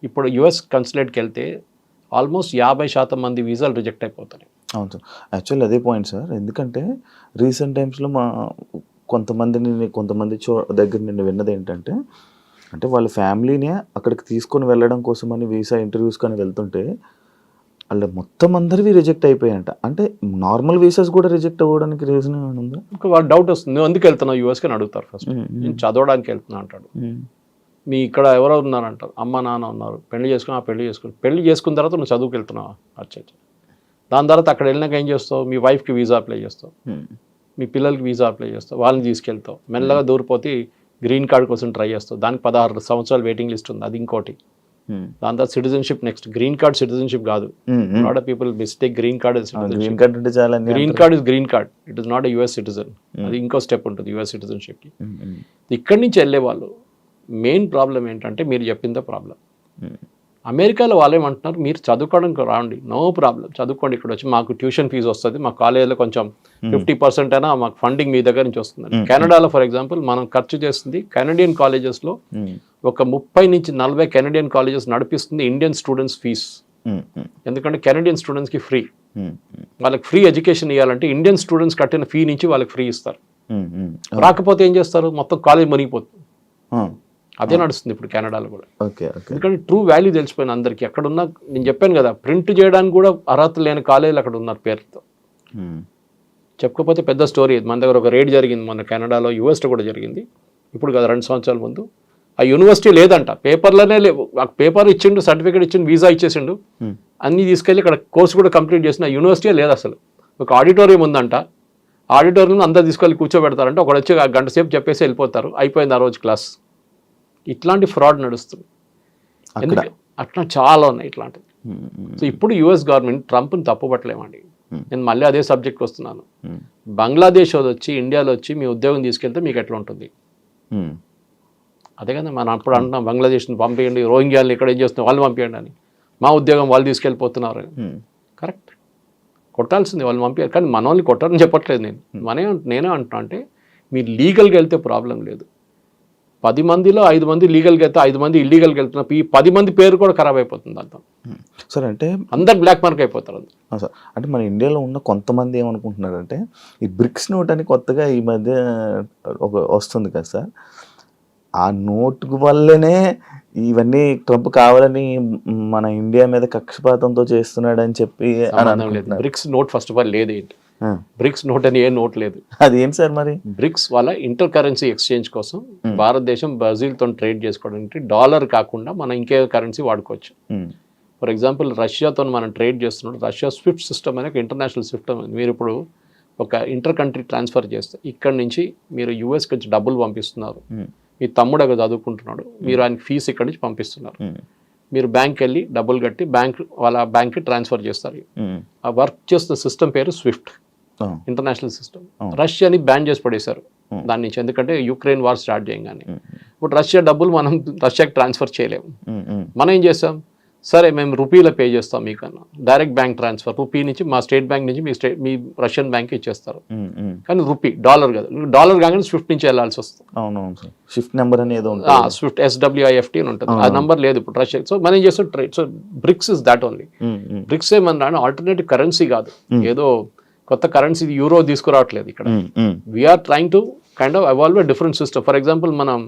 ఇప్పుడు US కన్సులేట్కి వెళ్తే ఆల్మోస్ట్ 50% మంది వీసాలు రిజెక్ట్ అయిపోతాయి. అవును సార్, యాక్చువల్లీ అదే పాయింట్ సార్. ఎందుకంటే రీసెంట్ టైమ్స్లో కొంతమంది దగ్గర నేను విన్నది ఏంటంటే, అంటే వాళ్ళ ఫ్యామిలీనే అక్కడికి తీసుకొని వెళ్ళడం కోసమని వీసా ఇంటర్వ్యూస్ కానీ వెళ్తుంటే వాళ్ళ మొత్తం అందరివి రిజెక్ట్ అయిపోయాయంట. అంటే నార్మల్ వీసాస్ కూడా రిజెక్ట్ అవ్వడానికి రీజన్ ఉందా? వాళ్ళ డౌట్ వస్తుంది, నువ్వు ఎందుకు వెళ్తున్నావు యూఎస్కి అని అడుగుతారు. ఫస్ట్ నేను చదవడానికి వెళ్తున్నా అంటాడు. మీ ఇక్కడ ఎవరో ఉన్నారంటారు, అమ్మ నాన్న ఉన్నారు, పెళ్లి చేసుకున్న తర్వాత నువ్వు చదువుకు వెళ్తున్నావు. అచ్చా. దాని తర్వాత అక్కడ వెళ్ళినాక ఏం చేస్తావు, మీ వైఫ్కి వీసా అప్లై చేస్తావు, మీ పిల్లలకి వీసా అప్లై చేస్తావు, వాళ్ళని తీసుకెళ్తావు, మెల్లగా దూరిపోతే గ్రీన్ కార్డ్ కోసం ట్రై చేస్తావు. దానికి 16 సంవత్సరాలు వెయిటింగ్ లిస్ట్ ఉంది, అది ఇంకోటి. దాని తర్వాత citizenship next. Green card citizenship కాదు. Lot of people mistake green card green card is green card, it is not a US citizen. అది ఇంకో స్టెప్ ఉంటుంది US సిటిజన్షిప్కి. ఇక్కడి నుంచి వెళ్ళే వాళ్ళు మెయిన్ ప్రాబ్లం ఏంటంటే మీరు చెప్పిందే ప్రాబ్లం. అమెరికాలో వాళ్ళు ఏమంటున్నారు, మీరు చదువుకోవడానికి రాండి, నో ప్రాబ్లం, చదువుకోండి, ఇక్కడ వచ్చి మాకు ట్యూషన్ ఫీజు వస్తుంది, మా కాలేజీలో కొంచెం 50% అయినా మాకు ఫండింగ్ మీ దగ్గర నుంచి వస్తుంది. కెనడాలో ఫర్ ఎగ్జాంపుల్ మనం ఖర్చు చేస్తుంది కెనడియన్ కాలేజెస్లో ఒక 30 నుంచి 40 కెనడియన్ కాలేజెస్ నడిపిస్తుంది ఇండియన్ స్టూడెంట్స్ ఫీజ్. ఎందుకంటే కెనడియన్ స్టూడెంట్స్కి ఫ్రీ, వాళ్ళకి ఫ్రీ ఎడ్యుకేషన్ ఇవ్వాలంటే ఇండియన్ స్టూడెంట్స్ కట్టిన ఫీ నుంచి వాళ్ళకి ఫ్రీ ఇస్తారు. రాకపోతే ఏం చేస్తారు, మొత్తం కాలేజ్ మునిగిపోతుంది. అదే నడుస్తుంది ఇప్పుడు కెనడాలో కూడా. ఎందుకంటే ట్రూ వాల్యూ తెలిసిపోయిన అందరికీ. అక్కడ ఉన్న, నేను చెప్పాను కదా, ప్రింట్ చేయడానికి కూడా అర్హత లేని కాలేజీలు అక్కడ ఉన్నారు పేరుతో. చెప్పకపోతే పెద్ద స్టోరీ. మన దగ్గర ఒక రేడ్ జరిగింది మొన్న కెనడాలో, యూఎస్లో కూడా జరిగింది. ఇప్పుడు కదా 2 సంవత్సరాల ముందు. ఆ యూనివర్సిటీ లేదంట, పేపర్లోనే లేవు. పేపర్ ఇచ్చిండు, సర్టిఫికేట్ ఇచ్చిండు, వీసా ఇచ్చేసిండు, అన్నీ తీసుకెళ్ళి ఇక్కడ కోర్సు కూడా కంప్లీట్ చేసిన యూనివర్సిటీ లేదు అసలు. ఒక ఆడిటోరియం ఉందంట, ఆడిటోరియం అందరు తీసుకెళ్ళి కూర్చోబెడతారంటే ఒకడు వచ్చి 1 గంట సేపు చెప్పేసి వెళ్ళిపోతారు, అయిపోయింది ఆ రోజు క్లాస్. ఇట్లాంటి ఫ్రాడ్ నడుస్తుంది. ఎందుకంటే అట్లా చాలా ఉన్నాయి ఇట్లాంటివి. సో ఇప్పుడు US గవర్నమెంట్ ట్రంప్ని తప్పుపట్టలేమండి. నేను మళ్ళీ అదే సబ్జెక్ట్కి వస్తున్నాను. బంగ్లాదేశ్ వచ్చి ఇండియాలో వచ్చి మీ ఉద్యోగం తీసుకెళ్తే మీకు ఎట్లా ఉంటుంది? అదే కదా మనం అప్పుడు అంటున్నాం, బంగ్లాదేశ్ని పంపించండి, రోహింగ్యాలను ఇక్కడ ఏం చేస్తున్నాం వాళ్ళు పంపించండి అని. మా ఉద్యోగం వాళ్ళు తీసుకెళ్ళిపోతున్నారు. కరెక్ట్, కొట్టాల్సింది వాళ్ళు పంపించారు. కానీ మన వాళ్ళని కొట్టారని చెప్పట్లేదు నేను. నేనే అంటున్నా, అంటే మీరు లీగల్గా వెళ్తే ప్రాబ్లం లేదు. 10 మందిలో 5 మంది లీగల్గా వెళ్తే 5 మంది ఇల్లీగల్గా వెళ్తున్నారు. ఈ 10 మంది పేరు కూడా ఖరాబ్ అయిపోతుంది దాంతో. సార్ అంటే అందరు బ్లాక్ మార్క్ అయిపోతారు. సార్ అంటే మన ఇండియాలో ఉన్న కొంతమంది ఏమనుకుంటున్నారంటే ఈ బ్రిక్స్ నోట్ అని కొత్తగా ఈ మధ్య వస్తుంది కదా సార్, ఆ నోట్ వల్లనే ఇవన్నీ ట్రంప్ కావాలని మన ఇండియా మీద కక్షపాతంతో చేస్తున్నాడు అని చెప్పి అని అనుకుంటున్నారు. BRICS note first of all లేదు. ఏంటి బ్రిక్స్ నోట్ అని ఏ నోట్ లేదు. అది ఏం సార్ మరి? బ్రిక్స్ వాళ్ళ ఇంటర్ కరెన్సీ ఎక్స్చేంజ్ కోసం భారతదేశం బ్రెజిల్తో ట్రేడ్ చేసుకోవడానికి డాలర్ కాకుండా మనం ఇంకే కరెన్సీ వాడుకోవచ్చు. ఫర్ ఎగ్జాంపుల్ రష్యాతో మనం ట్రేడ్ చేస్తున్నాడు. రష్యా స్విఫ్ట్ సిస్టమ్ అనే ఒక ఇంటర్నేషనల్ సిస్టమ్. మీరు ఇప్పుడు ఒక ఇంటర్ కంట్రీ ట్రాన్స్ఫర్ చేస్తే ఇక్కడ నుంచి మీరు యూఎస్కి వచ్చి డబ్బులు పంపిస్తున్నారు. మీ తమ్ముడు అక్కడ చదువుకుంటున్నాడు, మీరు ఆయనకి ఫీజు ఇక్కడ నుంచి పంపిస్తున్నారు. మీరు బ్యాంక్ వెళ్ళి డబ్బులు కట్టి వాళ్ళ బ్యాంక్కి ట్రాన్స్ఫర్ చేస్తారు. ఆ వర్క్ చేస్తున్న సిస్టమ్ పేరు స్విఫ్ట్, ఇంటర్నేషనల్ సిస్టమ్. రష్యాని బ్యాన్ చేసి పడేశారు దాని నుంచి, ఎందుకంటే యుక్రెయిన్ వార్ స్టార్ట్ చేయగానే. ఇప్పుడు రష్యా డబ్బులు మనం రష్యాకి ట్రాన్స్ఫర్ చేయలేము. మనం ఏం చేస్తాం, సరే మేము రూపీలో పే చేస్తాం మీకన్నా, డైరెక్ట్ బ్యాంక్ ట్రాన్స్ఫర్ రూపీ నుంచి మా స్టేట్ బ్యాంక్ నుంచి మీ రష్యన్ బ్యాంక్ ఇచ్చేస్తారు. కానీ రూపీ, డాలర్ కదా, డాలర్ కాగానే స్విఫ్ట్ నుంచి వెళ్ళాల్సి వస్తుంది. అవునవును, స్విఫ్ట్ నెంబర్ అనేది స్విఫ్ట్ SWIFT అని ఉంటుంది, ఆ నెంబర్ లేదు ఇప్పుడు రష్యా. సో మనం ఏం చేస్తాం trade. So BRICS is that only. BRICS ఏమన్నా ఆల్టర్నేటివ్ కరెన్సీ కాదు, ఏదో కొత్త కరెన్సీ యూరో తీసుకురావట్లేదు ఇక్కడ. We're trying to kind of evolve different system. For example మనం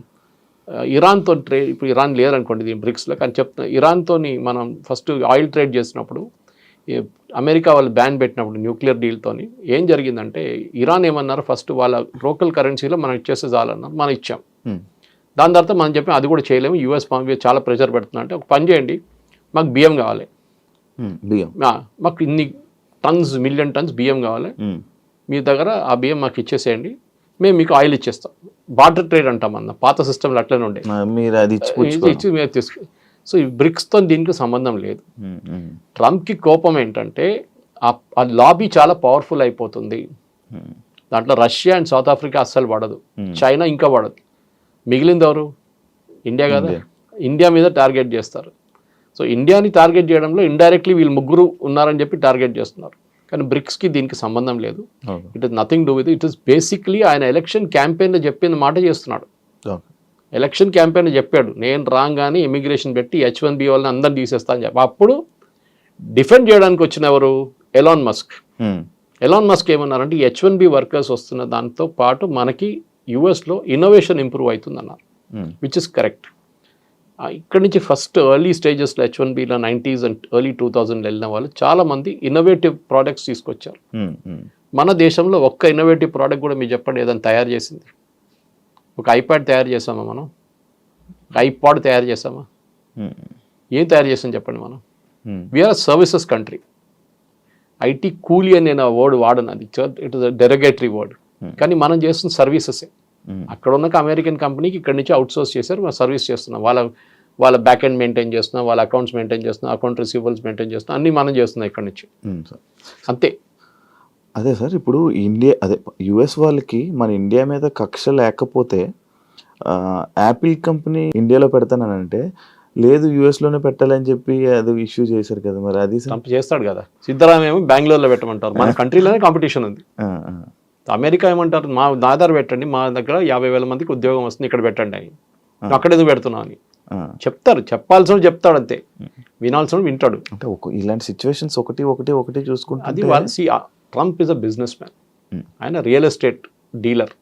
ఇరాన్తో ట్రేడ్, ఇప్పుడు ఇరాన్ లేదనుకోండి దీని బ్రిక్స్లో, కానీ చెప్తున్నా ఇరాన్తో మనం ఫస్ట్ ఆయిల్ ట్రేడ్ చేసినప్పుడు అమెరికా వాళ్ళు బ్యాన్ పెట్టినప్పుడు న్యూక్లియర్ డీల్తోని ఏం జరిగిందంటే ఇరాన్ ఏమన్నారు, ఫస్ట్ వాళ్ళ లోకల్ కరెన్సీలో మనం ఇచ్చేస్తే చాలన్నారు, మనం ఇచ్చాం. దాని తర్వాత మనం చెప్పాం అది కూడా చేయలేము, యూఎస్ చాలా ప్రెషర్ పెడుతున్నా అంటే ఒక పని చేయండి, మాకు బియ్యం కావాలి, మాకు ఇన్ని టన్స్ మిలియన్ టన్స్ బియ్యం కావాలి, మీ దగ్గర ఆ బియ్యం మాకు ఇచ్చేసేయండి, మేము మీకు ఆయిల్ ఇచ్చేస్తాం. బార్టర్ ట్రేడ్ అంటాం అన్న, పాత సిస్టమ్లో అట్లనే ఉండే, మీరు అది ఇచ్చి మీరు తీసుకు. సో ఈ బ్రిక్స్తో దీనికి సంబంధం లేదు. ట్రంప్కి కోపం ఏంటంటే ఆ లాబీ చాలా పవర్ఫుల్ అయిపోతుంది. దాంట్లో రష్యా అండ్ సౌత్ ఆఫ్రికా అస్సలు పడదు, చైనా ఇంకా పడదు, మిగిలింది ఎవరు? ఇండియా కదా. ఇండియా మీద టార్గెట్ చేస్తారు. సో ఇండియాని టార్గెట్ చేయడంలో ఇండైరెక్ట్లీ వీళ్ళు ముగ్గురు ఉన్నారని చెప్పి టార్గెట్ చేస్తున్నారు. కానీ బ్రిక్స్కి దీనికి సంబంధం లేదు. It is nothing do with it is basically ఆయన ఎలక్షన్ క్యాంపెయిన్లో చెప్పిన మాట చేస్తున్నాడు. ఎలక్షన్ క్యాంపెయిన్లో చెప్పాడు, నేను రాగానే ఇమిగ్రేషన్ పెట్టి H1B వాళ్ళని అందరిని తీసేస్తా అని చెప్పి. అప్పుడు డిఫెండ్ చేయడానికి వచ్చిన ఎవరు? Elon Musk. ఎలాన్ మస్క్ ఏమన్నారంటే H1B వర్కర్స్ వస్తున్న దాంతో పాటు మనకి యుఎస్లో ఇన్నోవేషన్ ఇంప్రూవ్ అవుతుందన్నారు, విచ్ ఇస్ కరెక్ట్. ఇక్కడి నుంచి ఫస్ట్ ఎర్లీ స్టేజెస్లో H1Bలో 90s అండ్ ఎర్లీ 2000 వెళ్ళిన వాళ్ళు చాలామంది ఇన్నోవేటివ్ ప్రోడక్ట్స్ తీసుకొచ్చారు. మన దేశంలో ఒక్క ఇన్నోవేటివ్ ప్రోడక్ట్ కూడా మీరు చెప్పండి ఏదైనా తయారు చేసింది. ఒక ఐప్యాడ్ తయారు చేసామా మనం? ఒక ఐపాడ్ తయారు చేసామా? ఏం తయారు చేసాం చెప్పండి మనం? We are services country. IT కూలీ అని నేను వర్డ్ వాడను, అది it is a derogatory word. కానీ మనం చేస్తున్న సర్వీసెసే. అక్కడ ఉన్న అమెరికన్ కంపెనీకి ఇక్కడ నుంచి అవుట్ సోర్స్ చేశారు, మనం సర్వీస్ చేస్తున్నాం. వాళ్ళ బ్యాక్ ఎండ్ మెయింటైన్ చేస్తున్నాం, వాళ్ళ అకౌంట్స్ మెయింటైన్ చేస్తున్నాం, అకౌంట్ రిసీవబుల్స్ మెయింటైన్ చేస్తున్నాం, అన్నీ మనం చేస్తున్నాం ఇక్కడ నుంచి. అంతే. అదే సార్, ఇప్పుడు US వాళ్ళకి మన ఇండియా మీద కక్ష లేకపోతే యాపిల్ కంపెనీ ఇండియాలో పెడతానంటే లేదు యూఎస్లోనే పెట్టాలని చెప్పి అది ఇష్యూ చేశారు కదా, మరి అది చేస్తాడు కదా. సిద్ధరామయ్య ఏమో బెంగళూరులో పెట్టమంటారు, మన కంట్రీలోనే కాంపిటీషన్ ఉంది. అమెరికా ఏమంటారు, మా ఆధార్ పెట్టండి, మా దగ్గర 50,000 మందికి ఉద్యోగం వస్తుంది, ఇక్కడ పెట్టండి అని. అక్కడ ఎందుకు పెడుతున్నావు అని చెప్తారు. చెప్పాల్సిన చెప్తాడు అంతే, వినాల్సిన వింటాడు. అంటే ఇలాంటి సిచ్యువేషన్స్ ఒకటి చూసుకుంటే అది Trump is a business man. ఆయన real estate dealer,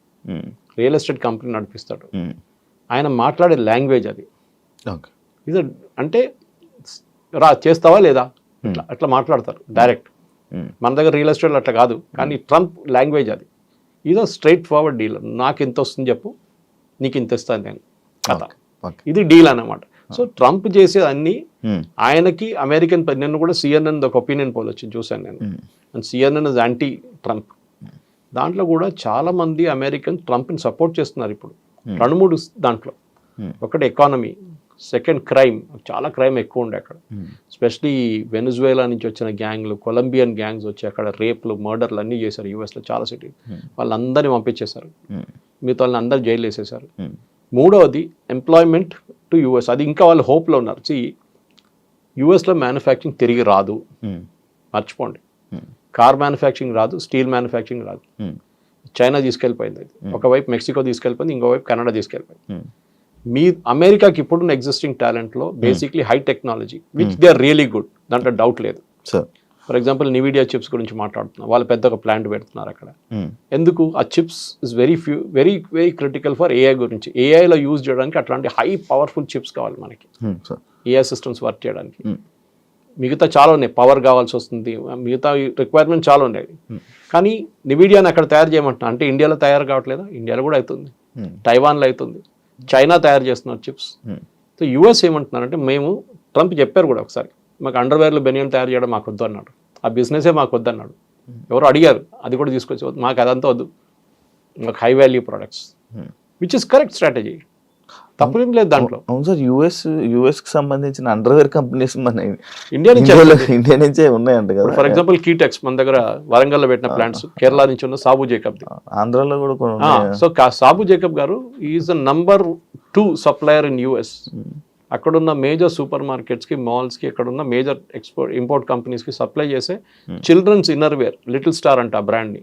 real estate company నడిపిస్తాడు. ఆయన మాట్లాడే లాంగ్వేజ్ అది ఇది అంటే చేస్తావా లేదా అట్లా మాట్లాడతారు డైరెక్ట్. మన దగ్గర రియల్ ఎస్టేట్ అట్లా కాదు, కానీ ట్రంప్ లాంగ్వేజ్ అది. ఇదో స్ట్రైట్ ఫార్వర్డ్ డీలర్. నాకు ఎంత వస్తుంది చెప్పు, నీకు ఇంత ఇస్తాను నేను కథ, ఇది డీల్ అన్నమాట. సో ట్రంప్ చేసేది అన్ని ఆయనకి అమెరికన్. నేను కూడా CNN ఒక ఒపీనియన్ పోల్ వచ్చింది చూశాను నేను, and CNN is anti Trump. దాంట్లో కూడా చాలా మంది అమెరికన్ ట్రంప్ని సపోర్ట్ చేస్తున్నారు ఇప్పుడు. 2-3 దాంట్లో, ఒకటి ఎకానమీ, సెకండ్ క్రైమ్. చాలా క్రైమ్ ఎక్కువ ఉండే అక్కడ, ఎస్పెషలీ వెనిజువేలా నుంచి వచ్చిన గ్యాంగ్లు, కొలంబియన్ గ్యాంగ్స్ వచ్చి అక్కడ రేప్లు, మర్డర్లు అన్నీ చేశారు యూఎస్లో చాలా సిటీ. వాళ్ళందరినీ పంపించేశారు, మిగతా వాళ్ళని అందరు జైలు వేసేసారు. మూడవది ఎంప్లాయ్మెంట్ టు యూఎస్, అది ఇంకా వాళ్ళు హోప్లో ఉన్నారు. యూఎస్లో మ్యానుఫ్యాక్చరింగ్ తిరిగి రాదు, మర్చిపోండి. కార్ మ్యానుఫ్యాక్చరింగ్ రాదు, స్టీల్ మ్యానుఫ్యాక్చరింగ్ రాదు. చైనా తీసుకెళ్ళిపోయింది, ఒకవైపు మెక్సికో తీసుకెళ్ళిపోయింది, ఇంకోవైపు కెనడా తీసుకెళ్ళిపోయింది. మీ అమెరికాకి ఇప్పుడున్న ఎగ్జిస్టింగ్ టాలెంట్లో basically high technology which they are really good, దాంట్లో డౌట్ లేదు. Sir for example Nvidia chips గురించి మాట్లాడుతున్నాం, వాళ్ళు పెద్ద ఒక ప్లాంట్ పెడుతున్నారు అక్కడ. ఎందుకు ఆ chips is very very critical for AI గురించి. ఏఐలో యూజ్ చేయడానికి అట్లాంటి హై పవర్ఫుల్ చిప్స్ కావాలి మనకి, ఏఐ సిస్టమ్స్ వర్క్ చేయడానికి. మిగతా చాలా ఉన్నాయి, పవర్ కావాల్సి వస్తుంది, మిగతా రిక్వైర్మెంట్ చాలా ఉన్నాయి. కానీ నివిడియాని అక్కడ తయారు చేయమంటున్నా అంటే ఇండియాలో తయారు కావట్లేదా? ఇండియాలో కూడా అవుతుంది, తైవాన్లో అవుతుంది, చైనా తయారు చేస్తున్నారు చిప్స్. సో యూఎస్ ఏమంటున్నారంటే, మేము ట్రంప్ చెప్పారు కూడా ఒకసారి, మాకు అండర్వేర్లు బెనియన్ తయారు చేయడం మాకు వద్దు అన్నాడు, ఆ బిజినెసే మాకు వద్దు అన్నాడు. ఎవరు అడిగారు, అది కూడా తీసుకొచ్చి మాకు అదంతా వద్దు, మాకు high value products, which is correct strategy, తప్పేం లేదు దాంట్లో. అవును సార్, యూఎస్కి సంబంధించిన అండర్వేర్ కంపెనీస్ మన ఇండియా నుంచే ఉన్నాయంట కదా. ఫర్ ఎగ్జాంపుల్ కీటెక్స్ మన దగ్గర వరంగల్లో పెట్టిన ప్లాంట్స్, కేరళ నుంచి ఉన్న సాబు జేకబ్, ఆంధ్రాలో కూడా. సో సాబు జేకబ్ గారు is the number 2 supplier in US. అక్కడున్న మేజర్ సూపర్ మార్కెట్స్కి, మాల్స్కి, అక్కడున్న మేజర్ ఇంపోర్ట్ కంపెనీస్కి సప్లై చేసే children's inner wear little star అంట ఆ బ్రాండ్ని.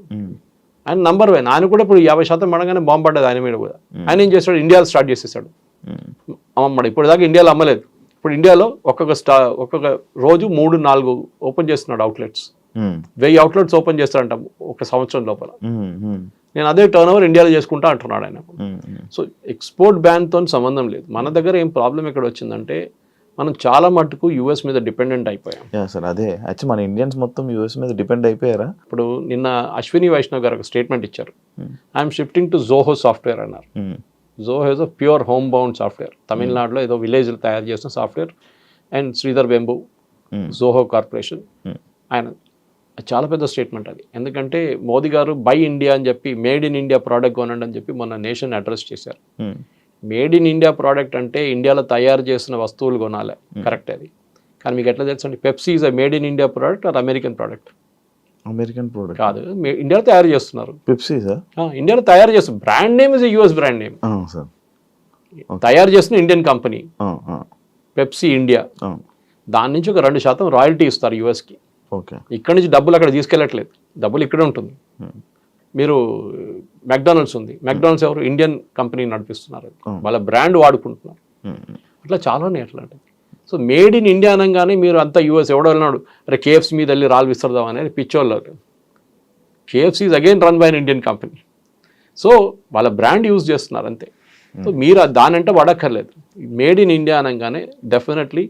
ఆయన నంబర్ 1. ఆయన కూడా ఇప్పుడు 50% పడగానే బాంబు పడ్డది ఆయన మీద కూడా. ఆయన ఏం చేస్తాడు, ఇండియాలో స్టార్ట్ చేసేసాడు అమ్మమ్మడు. ఇప్పుడు దాకా ఇండియాలో అమ్మలేదు, ఇప్పుడు ఇండియాలో ఒక్కొక్క రోజు 3-4 ఓపెన్ చేస్తున్నాడు అవుట్లెట్స్. 1000 అవుట్లెట్స్ ఓపెన్ చేస్తాడంట ఒక సంవత్సరం లోపల. నేను అదే టర్న్ ఓవర్ ఇండియాలో చేసుకుంటా అంటున్నాడు ఆయన. సో ఎక్స్పోర్ట్ బ్యాన్తో సంబంధం లేదు. మన దగ్గర ఏం ప్రాబ్లం ఎక్కడ వచ్చిందంటే, మనం చాలా మటుకు యూఎస్ మీద డిపెండెంట్ అయిపోయాం. సార్ అదే యాక్చువల్లీ మన ఇండియన్స్ మొత్తం యూఎస్ మీద డిపెండ్ అయిపోయారా? ఇప్పుడు నిన్న అశ్విని వైష్ణవ్ గారు ఒక స్టేట్మెంట్ ఇచ్చారు, I'm shifting to Zoho software అన్నారు. Zoho is a pure home bound software, తమిళనాడులో ఏదో విలేజ్లో తయారు చేసిన సాఫ్ట్వేర్. అండ్ శ్రీధర్ బెంబు, జోహో కార్పొరేషన్, ఆయన చాలా పెద్ద స్టేట్మెంట్ అది. ఎందుకంటే మోదీ గారు బై ఇండియా అని చెప్పి, మేడ్ ఇన్ ఇండియా ప్రోడక్ట్ కొనండి అని చెప్పి మొన్న నేషన్ అడ్రస్ చేశారు. మేడ్ ఇన్ ఇండియా ప్రోడక్ట్ అంటే ఇండియాలో తయారు చేసిన వస్తువులు కొనాలి, కరెక్ట్ అది. కానీ మీకు ఎట్లా తెలుసు అంటే, Pepsi is a made in India product or American product? American product కాదు, ఇండియాలో తయారు చేస్తున్నారు. పెప్సీ సార్ ఇండియాలో తయారు చేస్తున్నారు, brand name is US brand name, తయారు చేస్తున్న ఇండియన్ కంపెనీ పెప్సీ ఇండియా. దాని నుంచి ఒక 2% రాయల్టీ ఇస్తారు యూఎస్కి. ఇక్కడ నుంచి డబ్బులు అక్కడ తీసుకెళ్ళట్లేదు, డబ్బులు ఇక్కడే ఉంటుంది. మీరు మెక్డానల్డ్స్ ఉంది, మెక్డానల్డ్స్ ఎవరు? ఇండియన్ కంపెనీ నడిపిస్తున్నారు, వాళ్ళ బ్రాండ్ వాడుకుంటున్నారు. అట్లా చాలా ఉన్నాయి అట్లాంటివి. సో మేడ్ ఇన్ ఇండియా అనగానే మీరు అంతా యూఎస్ ఎవడో వెళ్ళినాడు, అరే కేఎఫ్సీ మీద వెళ్ళి రాళ్ళు విసరదాం అనేది పిచ్చోళ్ళు. KFC is again run by an Indian company. So వాళ్ళ బ్రాండ్ యూజ్ చేస్తున్నారు అంతే. సో మీరు దానంటే వాడక్కర్లేదు. మేడ్ ఇన్ ఇండియా అనగానే డెఫినెట్లీ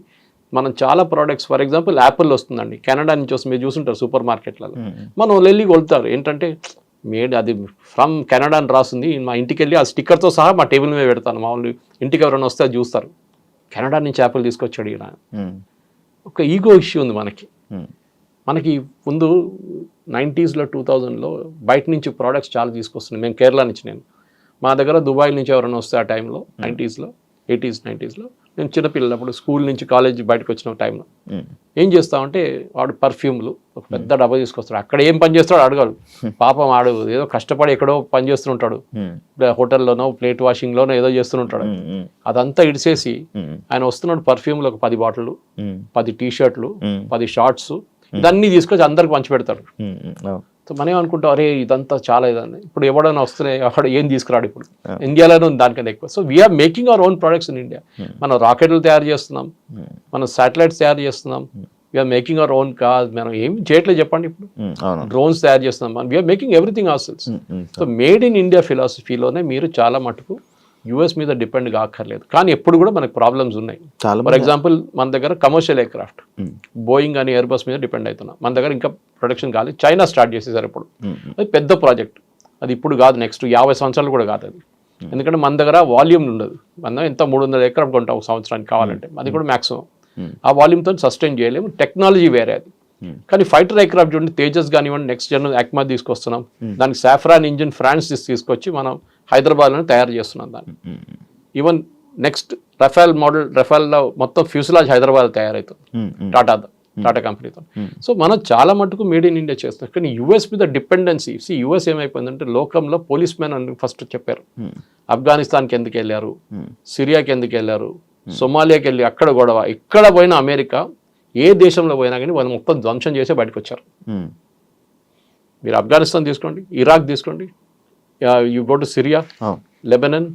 మనం చాలా ప్రోడక్ట్స్, ఫర్ ఎగ్జాంపుల్ యాపిల్ వస్తుందండి, కెనడా నుంచి వస్తుంది, మీరు చూసుంటారు సూపర్ మార్కెట్లలో. మనం వెళ్ళి కొలుతారు ఏంటంటే, మేడ్ అది ఫ్రమ్ కెనడా అని రాస్తుంది, మా ఇంటికి వెళ్ళి ఆ స్టిక్కర్తో సహా మా టేబుల్ మీద పెడతాను. మా వాళ్ళు ఇంటికి ఎవరైనా వస్తే అది చూస్తారు, కెనడా నుంచి యాపిల్ తీసుకొచ్చాడు ఈయన. ఒక ఈగో ఇష్యూ ఉంది మనకి ముందు 90s 2000లో బయట నుంచి ప్రోడక్ట్స్ చాలా తీసుకొస్తున్నాయి. మేము కేరళ నుంచి, మా దగ్గర దుబాయ్ నుంచి ఎవరైనా వస్తే ఆ టైంలో 80s 90s నేను చిన్నపిల్లలప్పుడు స్కూల్ నుంచి కాలేజ్ బయటకు వచ్చిన టైంలో ఏం చేస్తామంటే, వాడు పర్ఫ్యూమ్లు ఒక పెద్ద డబ్బా తీసుకొస్తాడు. అక్కడ ఏం పని చేస్తాడు అడగాడు, పాపం ఆడు ఏదో కష్టపడి ఎక్కడో పని చేస్తుంటాడు, హోటల్లోనో ప్లేట్ వాషింగ్లోనో ఏదో చేస్తుంటాడు. అదంతా ఇడిసేసి ఆయన వస్తున్నాడు పర్ఫ్యూమ్లు ఒక 10 బాటిళ్ళు, 10 టీ-షర్ట్లు, 10 షార్ట్స్, ఇదన్నీ తీసుకొచ్చి అందరికి పంచి పెడతాడు. సో మనం ఏమనుకుంటాం, అరే ఇదంతా చాలా ఇదని. ఇప్పుడు ఎవడైనా వస్తున్నాయి, అక్కడ ఏం తీసుకురాడు. ఇప్పుడు ఇండియాలోనే ఉంది దానికన్నా ఎక్కువ. So we're making our own products in India. మనం రాకెట్లు తయారు చేస్తున్నాం, మనం శాటిలైట్స్ తయారు చేస్తున్నాం, we're making our own car. మనం ఏం చేయట్లేదు చెప్పండి, ఇప్పుడు డ్రోన్స్ తయారు చేస్తున్నాం, we're making everything ourselves. So made in India ఫిలాసఫీలోనే మీరు చాలా మటుకు యూఎస్ మీద డిపెండ్ కాక్కర్లేదు. కానీ ఎప్పుడు కూడా మనకు ప్రాబ్లమ్స్ ఉన్నాయి. ఫర్ ఎగ్జాంపుల్ మన దగ్గర కమర్షియల్ ఎయిర్ క్రాఫ్ట్, బోయింగ్ అని ఎయిర్ బస్ మీద డిపెండ్ అవుతున్నాం. మన దగ్గర ఇంకా ప్రొడక్షన్ కాలేదు, చైనా స్టార్ట్ చేసేసారు ఇప్పుడు. అది పెద్ద ప్రాజెక్ట్, అది ఇప్పుడు కాదు, నెక్స్ట్ 50 సంవత్సరాలు కూడా కాదు అది. ఎందుకంటే మన దగ్గర వాల్యూమ్ ఉండదు. మనం ఎంత 300 ఎకరాలు కొంటాం ఒక సంవత్సరానికి కావాలంటే, అది కూడా మ్యాక్సిమం. ఆ వాల్యూమ్తో సస్టైన్ చేయలేము, టెక్నాలజీ వేరే అది. కానీ ఫైటర్ ఎయిర్ క్రాఫ్ట్ చూడండి, తేజస్ కానివ్వండి, నెక్స్ట్ జన్ అక్మా తీసుకొస్తున్నాం, దానికి సాఫ్రాన్ ఇంజిన్ ఫ్రాన్స్ తీసుకొచ్చి మనం హైదరాబాద్లోనే తయారు చేస్తున్నాం దాన్ని. ఈవెన్ నెక్స్ట్ రఫేల్ మోడల్, రఫేల్లో మొత్తం ఫ్యూసిలాజ్ హైదరాబాద్ తయారవుతుంది టాటా కంపెనీతో. సో మనం చాలా మటుకు మేడ్ ఇన్ ఇండియా చేస్తున్నాం. కానీ యూఎస్ మీద డిపెండెన్సీ, యూఎస్ ఏమైపోయిందంటే, లోకంలో పోలీస్ మ్యాన్ అని ఫస్ట్ చెప్పారు. ఆఫ్ఘనిస్తాన్కి ఎందుకు వెళ్ళారు, సిరియాకి ఎందుకు వెళ్ళారు, సొమాలియాకి వెళ్ళి అక్కడ గొడవ, ఇక్కడ పోయినా అమెరికా ఏ దేశంలో పోయినా కానీ వాళ్ళు మొత్తం ధ్వంసం చేసే బయటకు వచ్చారు. మీరు ఆఫ్ఘనిస్తాన్ తీసుకోండి, ఇరాక్ తీసుకోండి, you go to Syria, Lebanon,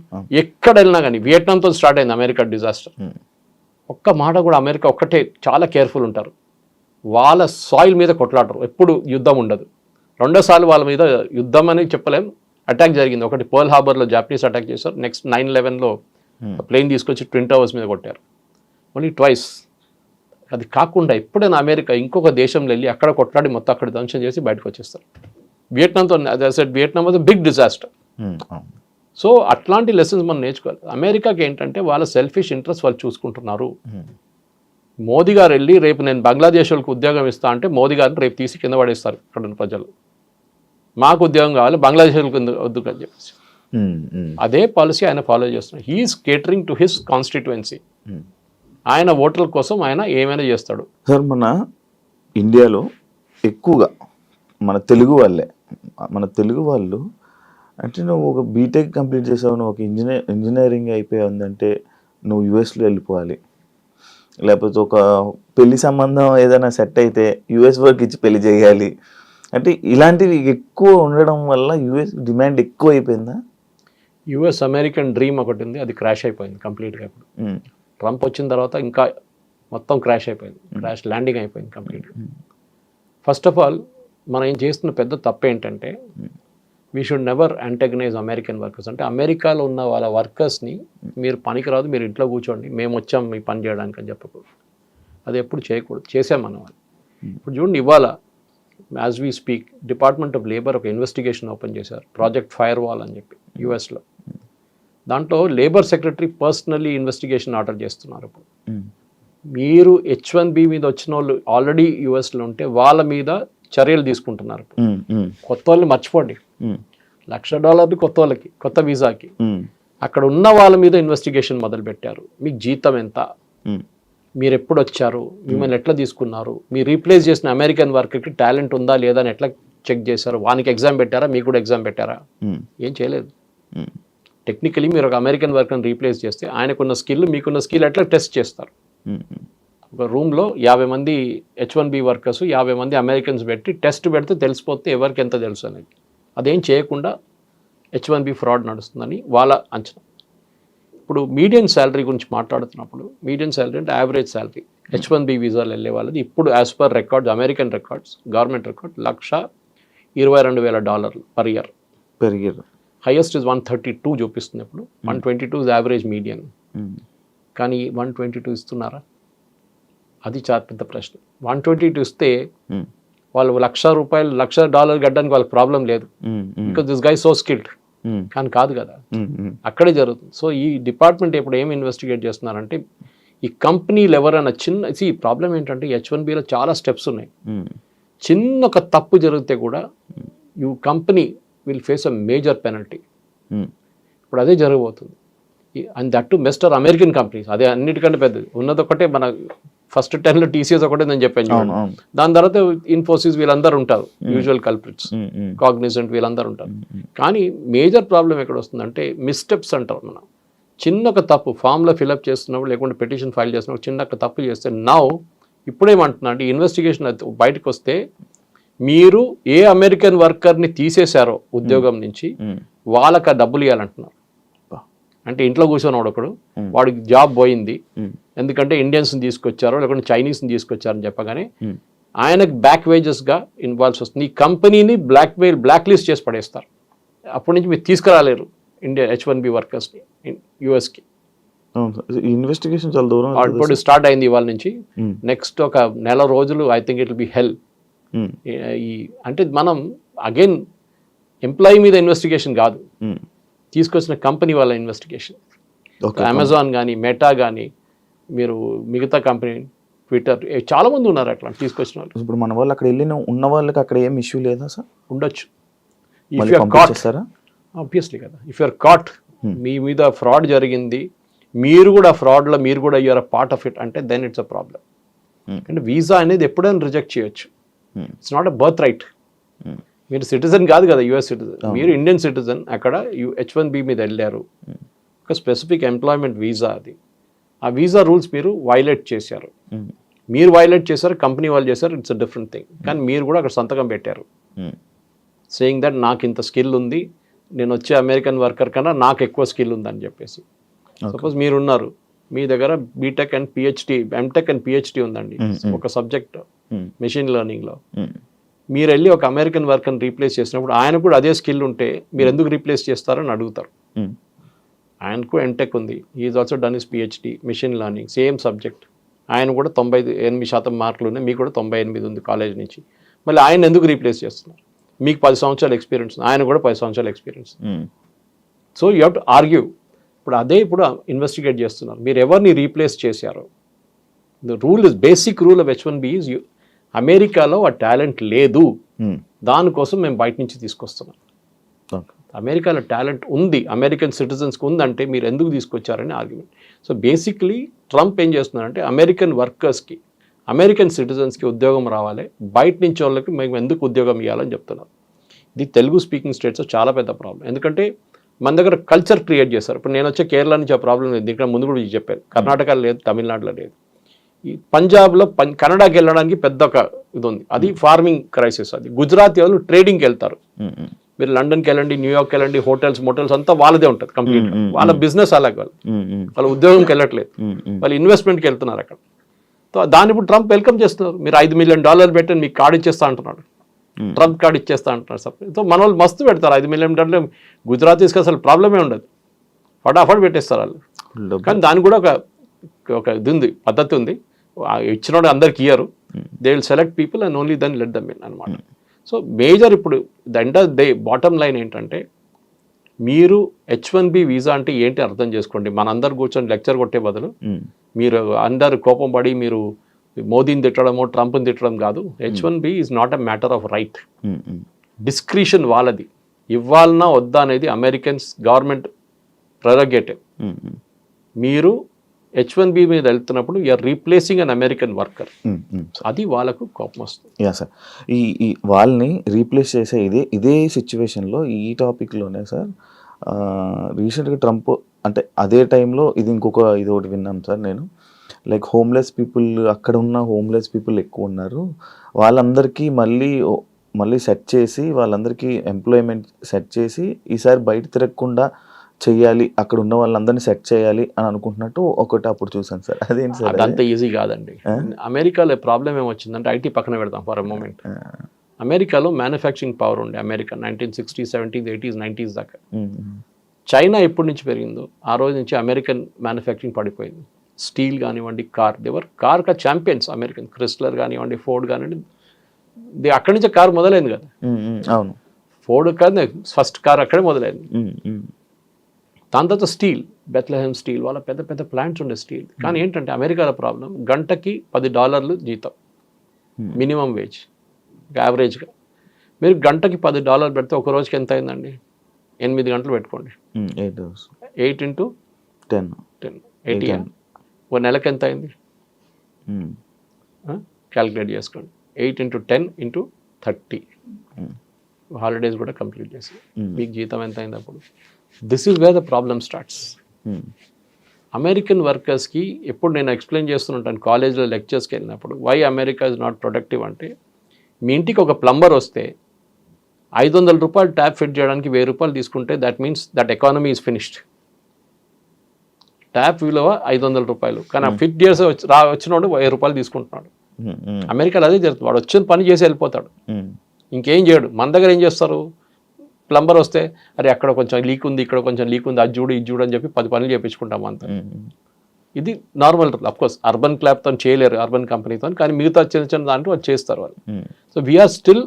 ఎక్కడ వెళ్ళినా కానీ, వియట్నాంతో స్టార్ట్ అయింది అమెరికా డిజాస్టర్. ఒక్క మాట కూడా అమెరికా ఒక్కటే చాలా కేర్ఫుల్ ఉంటారు. వాళ్ళ సాయిల్ మీద కొట్లాడరు, ఎప్పుడు యుద్ధం ఉండదు. రెండోసార్లు వాళ్ళ మీద యుద్ధం అని చెప్పలేం, అటాక్ జరిగింది. ఒకటి పర్ల్ హార్బర్లో జాపనీస్ అటాక్ చేశారు, నెక్స్ట్ 9/11లో ప్లేన్ తీసుకొచ్చి ట్విన్ టవర్స్ మీద కొట్టారు. Only twice. అది కాకుండా ఎప్పుడైనా అమెరికా ఇంకొక దేశంలో వెళ్ళి అక్కడ కొట్లాడి మొత్తం అక్కడ ధ్వంసం చేసి బయటకు వచ్చేస్తారు. వియట్నాంతో Vietnam was big disaster. So అట్లాంటి లెసన్స్ మనం నేర్చుకోవాలి. అమెరికాకి ఏంటంటే వాళ్ళ సెల్ఫిష్ ఇంట్రెస్ట్ వాళ్ళు చూసుకుంటున్నారు. మోదీ గారు వెళ్ళి రేపు నేను బంగ్లాదేశ్ వాళ్ళకి ఉద్యోగం ఇస్తా అంటే మోదీ గారిని రేపు తీసి కింద పడేస్తారు అక్కడ ఉన్న ప్రజలు. మాకు ఉద్యోగం కావాలి, బంగ్లాదేశ్ వాళ్ళకి వద్దు అని చెప్పేసి అదే పాలసీ ఆయన ఫాలో చేస్తున్నాడు. He's catering to his constituency. ఆయన ఓటర్ల కోసం ఆయన ఏమైనా చేస్తాడు. సార్ మన ఇండియాలో ఎక్కువగా మన తెలుగు వాళ్ళు అంటే నువ్వు ఒక బీటెక్ కంప్లీట్ చేసావు, నువ్వు ఒక ఇంజనీరింగ్ అయిపోయి ఉందంటే నువ్వు యుఎస్లో వెళ్ళిపోవాలి, లేకపోతే ఒక పెళ్లి సంబంధం ఏదైనా సెట్ అయితే యుఎస్ వర్క్ ఇచ్చి పెళ్లి చేయాలి అంటే ఇలాంటివి ఎక్కువ ఉండడం వల్ల యుఎస్ డిమాండ్ ఎక్కువ అయిపోయిందా? యుఎస్ అమెరికన్ డ్రీమ్ ఒకటి ఉంది, అది క్రాష్ అయిపోయింది కంప్లీట్గా. ఇప్పుడు ట్రంప్ వచ్చిన తర్వాత ఇంకా మొత్తం క్రాష్ అయిపోయింది, క్రాష్ ల్యాండింగ్ అయిపోయింది కంప్లీట్గా. ఫస్ట్ ఆఫ్ ఆల్ మనం ఏం చేస్తున్న పెద్ద తప్పు ఏంటంటే we should never antagonize American workers. అంటే అమెరికాలో ఉన్న వాళ్ళ వర్కర్స్ని మీరు పనికిరాదు, మీరు ఇంట్లో కూర్చోండి, మేము వచ్చాం మీ పని చేయడానికి అని చెప్పకూడదు. అది ఎప్పుడు చేయకూడదు, చేసాం మనం. ఇప్పుడు చూడండి, ఇవాళ as we speak department of labour ఒక ఇన్వెస్టిగేషన్ ఓపెన్ చేశారు, ప్రాజెక్ట్ ఫైర్ వాల్ అని చెప్పి యుఎస్లో. దాంట్లో labour secretary personally investigation order చేస్తున్నారు. ఇప్పుడు మీరు H1B మీద వచ్చిన వాళ్ళు ఆల్రెడీ యుఎస్లో ఉంటే వాళ్ళ మీద చర్యలు తీసుకుంటున్నారు. కొత్త వాళ్ళని మర్చిపోండి, $1,00,000 కొత్త వాళ్ళకి, కొత్త వీసాకి. అక్కడ ఉన్న వాళ్ళ మీద ఇన్వెస్టిగేషన్ మొదలు పెట్టారు. మీకు జీతం ఎంత, మీరు ఎప్పుడు వచ్చారు, మిమ్మల్ని ఎట్లా తీసుకున్నారు, మీరు రీప్లేస్ చేసిన అమెరికన్ వర్కర్కి టాలెంట్ ఉందా లేదా అని ఎట్లా చెక్ చేశారు, వానికి ఎగ్జామ్ పెట్టారా, మీకు కూడా ఎగ్జామ్ పెట్టారా? ఏం చేయలేదు. టెక్నికలీ మీరు ఒక అమెరికన్ వర్కర్ని రీప్లేస్ చేస్తే ఆయనకున్న స్కిల్ మీకున్న స్కిల్ ఎట్లా టెస్ట్ చేస్తారు. ఒక రూమ్లో 50 మంది H1B వర్కర్స్, 50 మంది అమెరికన్స్ పెట్టి టెస్ట్ పెడితే తెలిసిపోతే ఎవరికి ఎంత తెలుసు అనేది. అదేం చేయకుండా H1B ఫ్రాడ్ నడుస్తుందని వాళ్ళ అంచనా. ఇప్పుడు మీడియన్ శాలరీ గురించి మాట్లాడుతున్నప్పుడు, మీడియన్ శాలరీ అంటే యావరేజ్ శాలరీ H1B వీసాలు వెళ్ళే వాళ్ళది ఇప్పుడు as per records, American records, government record $122,000 per year. Highest is 132 చూపిస్తుంది. ఇప్పుడు 122 ఇస్ యావరేజ్ మీడియన్. కానీ 122 ఇస్తున్నారా? అది చాలా పెద్ద ప్రశ్న. 122 ఇస్తే వాళ్ళు $1,00,000 $1,00,000 గడ్డానికి వాళ్ళకి ప్రాబ్లం లేదు, because this guy so skilled. కానీ కాదు కదా, అక్కడే జరుగుతుంది. సో ఈ డిపార్ట్మెంట్ ఇప్పుడు ఏం ఇన్వెస్టిగేట్ చేస్తున్నారంటే ఈ కంపెనీలు ఎవరైనా ఈ ప్రాబ్లం ఏంటంటే H1Bలో చాలా స్టెప్స్ ఉన్నాయి. చిన్న ఒక తప్పు జరిగితే కూడా company will face a major penalty. ఇప్పుడు అదే జరగబోతుంది. And that to mister American companies, అదే అన్నిటికంటే పెద్దది. ఉన్నది ఒకటే, మన ఫస్ట్ 10లో TCS ఒకటే నేను చెప్పాను. దాని తర్వాత ఇన్ఫోసిస్ వీళ్ళందరూ ఉంటారు, యూజువల్ కల్ప్రిట్స్, కాగ్నిజెంట్ వీళ్ళందరూ ఉంటారు. కానీ మేజర్ ప్రాబ్లం ఎక్కడ వస్తుందంటే మిస్టెప్స్ అంటారు. మనం చిన్న ఒక తప్పు ఫామ్లో ఫిల్అప్ చేస్తున్నప్పుడు, లేకుంటే పిటిషన్ ఫైల్ చేస్తున్నప్పుడు చిన్న ఒక తప్పు చేస్తే ఇప్పుడేమంటున్నా అంటే ఇన్వెస్టిగేషన్ బయటకు వస్తే మీరు ఏ అమెరికన్ వర్కర్ని తీసేశారో ఉద్యోగం నుంచి వాళ్ళకి ఆ డబ్బులు ఇవ్వాలంటున్నారు. అంటే ఇంట్లో కూర్చొని ఒకడు వాడికి జాబ్ పోయింది ఎందుకంటే ఇండియన్స్ని తీసుకొచ్చారో లేకుంటే చైనీస్ని తీసుకొచ్చారని చెప్పగానే ఆయనకు బ్యాక్ వేజెస్గా ఇన్వాల్వ్స్ వస్తుంది. ఈ కంపెనీని బ్లాక్ లిస్ట్ చేసి పడేస్తారు. అప్పటి నుంచి మీరు తీసుకురాలేరు ఇండియా H1B వర్కర్స్ని యుఎస్కి. ఇన్వెస్టిగేషన్ చాలా దూరం ఇప్పుడు స్టార్ట్ అయింది ఇవాళ నుంచి. నెక్స్ట్ ఒక నెల రోజులు I think it will be hell. అంటే మనం అగైన్ ఎంప్లాయీ మీద ఇన్వెస్టిగేషన్ కాదు, తీసుకొచ్చిన కంపెనీ వాళ్ళ ఇన్వెస్టిగేషన్. అమెజాన్ కానీ, మెటా కానీ, మీరు మిగతా కంపెనీ, ట్విట్టర్, చాలా మంది ఉన్నారు అట్లా తీసుకొచ్చిన వాళ్ళు. ఇప్పుడు మన వాళ్ళు అక్కడ వెళ్ళిన ఉన్న వాళ్ళకి అక్కడ ఏం ఇష్యూ లేదా సార్? ఉండొచ్చు. ఆబ్వియస్లీ కదా, ఇఫ్ యూఆర్ కాట్, మీ మీద ఫ్రాడ్ జరిగింది, మీరు కూడా ఫ్రాడ్లో మీరు కూడా you're a part of it అంటే దెన్ ఇట్స్ అ ప్రాబ్లం. అంటే వీసా అనేది ఎప్పుడైనా రిజెక్ట్ చేయొచ్చు. It's not a birth right. మీరు సిటిజన్ కాదు కదా, యుఎస్ సిటిజన్, మీరు ఇండియన్ సిటిజన్. అక్కడ H1B మీద వెళ్ళారు, ఒక స్పెసిఫిక్ ఎంప్లాయ్మెంట్ వీసా అది. ఆ వీసా రూల్స్ మీరు వైలేట్ చేశారు. మీరు వైలేట్ చేశారు, కంపెనీ వాళ్ళు చేశారు, ఇట్స్ అ డిఫరెంట్ థింగ్. కానీ మీరు కూడా అక్కడ సంతకం పెట్టారు సేయింగ్ దట్ నాకు ఇంత స్కిల్ ఉంది, నేను వచ్చే అమెరికన్ వర్కర్ కన్నా నాకు ఎక్కువ స్కిల్ ఉందని చెప్పేసి. సపోజ్ మీరున్నారు, మీ దగ్గర BTech and PhD, MTech and PhD ఉందండి ఒక సబ్జెక్ట్ మెషిన్ లెర్నింగ్లో. మీరు వెళ్ళి ఒక అమెరికన్ వర్కర్ని రీప్లేస్ చేసినప్పుడు ఆయన కూడా అదే స్కిల్ ఉంటే మీరు ఎందుకు రీప్లేస్ చేస్తారని అడుగుతారు. ఆయనకు ఎంటెక్ ఉంది, is also done is PhD machine learning, same subject. ఆయన కూడా 98% మార్కులు ఉన్నాయి, మీకు కూడా 98 ఉంది కాలేజ్ నుంచి. మళ్ళీ ఆయన ఎందుకు రీప్లేస్ చేస్తున్నారు? మీకు 10 సంవత్సరాల ఎక్స్పీరియన్స్, ఆయన కూడా 10 సంవత్సరాల experience. So you have to argue. ఇప్పుడు అదే ఇప్పుడు ఇన్వెస్టిగేట్ చేస్తున్నారు, మీరు ఎవరిని రీప్లేస్ చేశారో. The rule is, basic rule of H1B is అమెరికాలో ఆ టాలెంట్ లేదు, దానికోసం మేము బయట నుంచి తీసుకొస్తున్నాం. అమెరికాలో టాలెంట్ ఉంది, అమెరికన్ సిటిజన్స్కి ఉందంటే మీరు ఎందుకు తీసుకొచ్చారని ఆర్గ్యుమెంట్. సో బేసిక్లీ ట్రంప్ ఏం చేస్తున్నారంటే అమెరికన్ వర్కర్స్కి, అమెరికన్ సిటిజన్స్కి ఉద్యోగం రావాలి, బయట నుంచి వాళ్ళకి మేము ఎందుకు ఉద్యోగం ఇవ్వాలని చెప్తున్నారు. ఇది తెలుగు స్పీకింగ్ స్టేట్స్లో చాలా పెద్ద ప్రాబ్లం. ఎందుకంటే మన దగ్గర కల్చర్ క్రియేట్ చేస్తారు. ఇప్పుడు నేను వచ్చే కేరళ నుంచి ఆ ప్రాబ్లం లేదు, ఇక్కడ ముందు కూడా చెప్పాను, కర్ణాటకలో లేదు, తమిళనాడులో లేదు. ఈ పంజాబ్లో కన్నడకి వెళ్ళడానికి పెద్ద ఒక ఇది ఉంది, అది ఫార్మింగ్ క్రైసిస్. అది గుజరాతీ వాళ్ళు ట్రేడింగ్కి వెళ్తారు. మీరు లండన్కి వెళ్ళండి, న్యూయార్క్కి వెళ్ళండి, హోటల్స్ అంతా వాళ్ళదే ఉంటుంది కంప్లీట్. వాళ్ళ బిజినెస్ అలాగే, వాళ్ళ ఉద్యోగంకి వెళ్ళట్లేదు, వాళ్ళు ఇన్వెస్ట్మెంట్కి వెళ్తున్నారు అక్కడ. సో దాన్ని ఇప్పుడు ట్రంప్ వెల్కమ్ చేస్తున్నారు. మీరు $5 మిలియన్ పెట్టి మీకు కార్డు ఇచ్చేస్తా అంటున్నాడు, ట్రంప్ కార్డు ఇచ్చేస్తా అంటున్నారు సపరేట్. సో మన వాళ్ళు మస్తు పెడతారు $5 మిలియన్. గుజరాతీస్కి అసలు ప్రాబ్లమే ఉండదు, ఫటాఫట్ పెట్టేస్తారు వాళ్ళు. కానీ దానికి కూడా ఒక ఇది ఉంది, పద్ధతి ఉంది. ఇచ్చినోడు అందరికి ఇయ్యరు, they will select people and only then let them in అనమాట. సో మేజర్ ఇప్పుడు the end of day bottom line ఏంటంటే, మీరు H1B వీసా అంటే ఏంటి అర్థం చేసుకోండి. మనందరు కూర్చొని లెక్చర్ కొట్టే బదులు మీరు అందరు కోపం పడి మీరు మోదీని తిట్టడమో ట్రంప్ని తిట్టడం కాదు. H1B is not a matter of right, discretion వాళ్ళది. ఇవ్వాలన్నా వద్దా అనేది అమెరికన్స్ గవర్నమెంట్ ప్రెరగేటివ్. మీరు H1B మీద వెళ్తున్నప్పుడు you're replacing an American worker, అది వాళ్ళకు కోపం వస్తుంది. యా సార్, ఈ వాళ్ళని రీప్లేస్ చేసే ఇదే సిచ్యువేషన్లో ఈ టాపిక్లోనే సార్ రీసెంట్గా ట్రంప్ అంటే అదే టైంలో ఇది ఒకటి విన్నాను సార్ నేను. లైక్ హోమ్లెస్ పీపుల్, అక్కడ ఉన్న హోమ్లెస్ పీపుల్ ఎక్కువ ఉన్నారు, వాళ్ళందరికీ మళ్ళీ సెట్ చేసి, వాళ్ళందరికీ ఎంప్లాయ్మెంట్ సెట్ చేసి ఈసారి బయట తిరగకుండా చెయ్యాలి, అక్కడ ఉన్న వాళ్ళందరినీ సెట్ చేయాలి అని అనుకుంటున్నట్టు ఒకటి అప్పుడు చూసాను సార్. అదేంటి సార్? అదంతా ఈజీ కాదండి. అమెరికాలో ప్రాబ్లం ఏమొచ్చిందంటే, ఐటీ పక్కన పెడతాం ఫర్ ఎ మూమెంట్. అమెరికాలో మ్యానుఫ్యాక్చరింగ్ పవర్ ఉండే America 1960s, 70s, 80s, 90s దాకా. చైనా ఎప్పటి నుంచి పెరిగిందో ఆ రోజు నుంచి అమెరికన్ మ్యానుఫ్యాక్చరింగ్ పడిపోయింది. స్టీల్ కానివ్వండి, కార్ ఛాంపియన్స్ అమెరికన్, క్రిస్లర్ కానివ్వండి, ఫోర్డ్ కానివ్వండి, అక్కడి నుంచే కార్ మొదలైంది కదా. అవును, ఫోర్డ్ కాదు ఫస్ట్ కార్ అక్కడే మొదలైంది. దాని తర్వాత స్టీల్, బెత్లెహెమ్ స్టీల్, వాళ్ళ పెద్ద పెద్ద ప్లాంట్స్ ఉండే స్టీల్. కానీ ఏంటంటే అమెరికాలో ప్రాబ్లం, గంటకి $10 జీతం మినిమం వేజ్ యావరేజ్గా. మీరు గంటకి $10 పెడితే ఒక రోజుకి ఎంత అయిందండి? 8 గంటలు పెట్టుకోండి, 8 into 10, 80. ఒక నెలకి ఎంత అయింది క్యాలిక్యులేట్ చేసుకోండి. 8 into 10 into 30, హాలిడేస్ కూడా కంప్లీట్ చేసి మీకు జీతం ఎంత అయింది అప్పుడు? This is where the problem starts. American వర్కర్స్కి ఎప్పుడు నేను ఎక్స్ప్లెయిన్ చేస్తుంటాను కాలేజ్లో లెక్చర్స్కి వెళ్ళినప్పుడు, why America is not productive అంటే, మీ ఇంటికి ఒక ప్లంబర్ వస్తే $500 ట్యాప్ ఫిట్ చేయడానికి $1000 తీసుకుంటే that means that economy is finished. Tap విలువ $500, కానీ ఆ ఫిట్ చేసి వచ్చినోడు $1000 తీసుకుంటున్నాడు. అమెరికాలో అదే జరుగుతుంది, వాడు వచ్చిన పని చేసి వెళ్ళిపోతాడు, ఇంకేం చేయడు. మన దగ్గర ఏం చేస్తారు, ప్లంబర్ వస్తే అరే అక్కడ కొంచెం లీక్ ఉంది, ఇక్కడ కొంచెం లీక్ ఉంది, అది చూడు ఇది చూడు అని చెప్పి 10 పనులు చేయించుకుంటాం అంతా. ఇది నార్మల్. అఫ్కోర్స్ అర్బన్ క్లాబ్తో చేయలేరు, అర్బన్ కంపెనీతో, కానీ మిగతా చిన్న చిన్న దాంట్లో వాళ్ళు చేస్తారు వాళ్ళు. సో వీఆర్ స్టిల్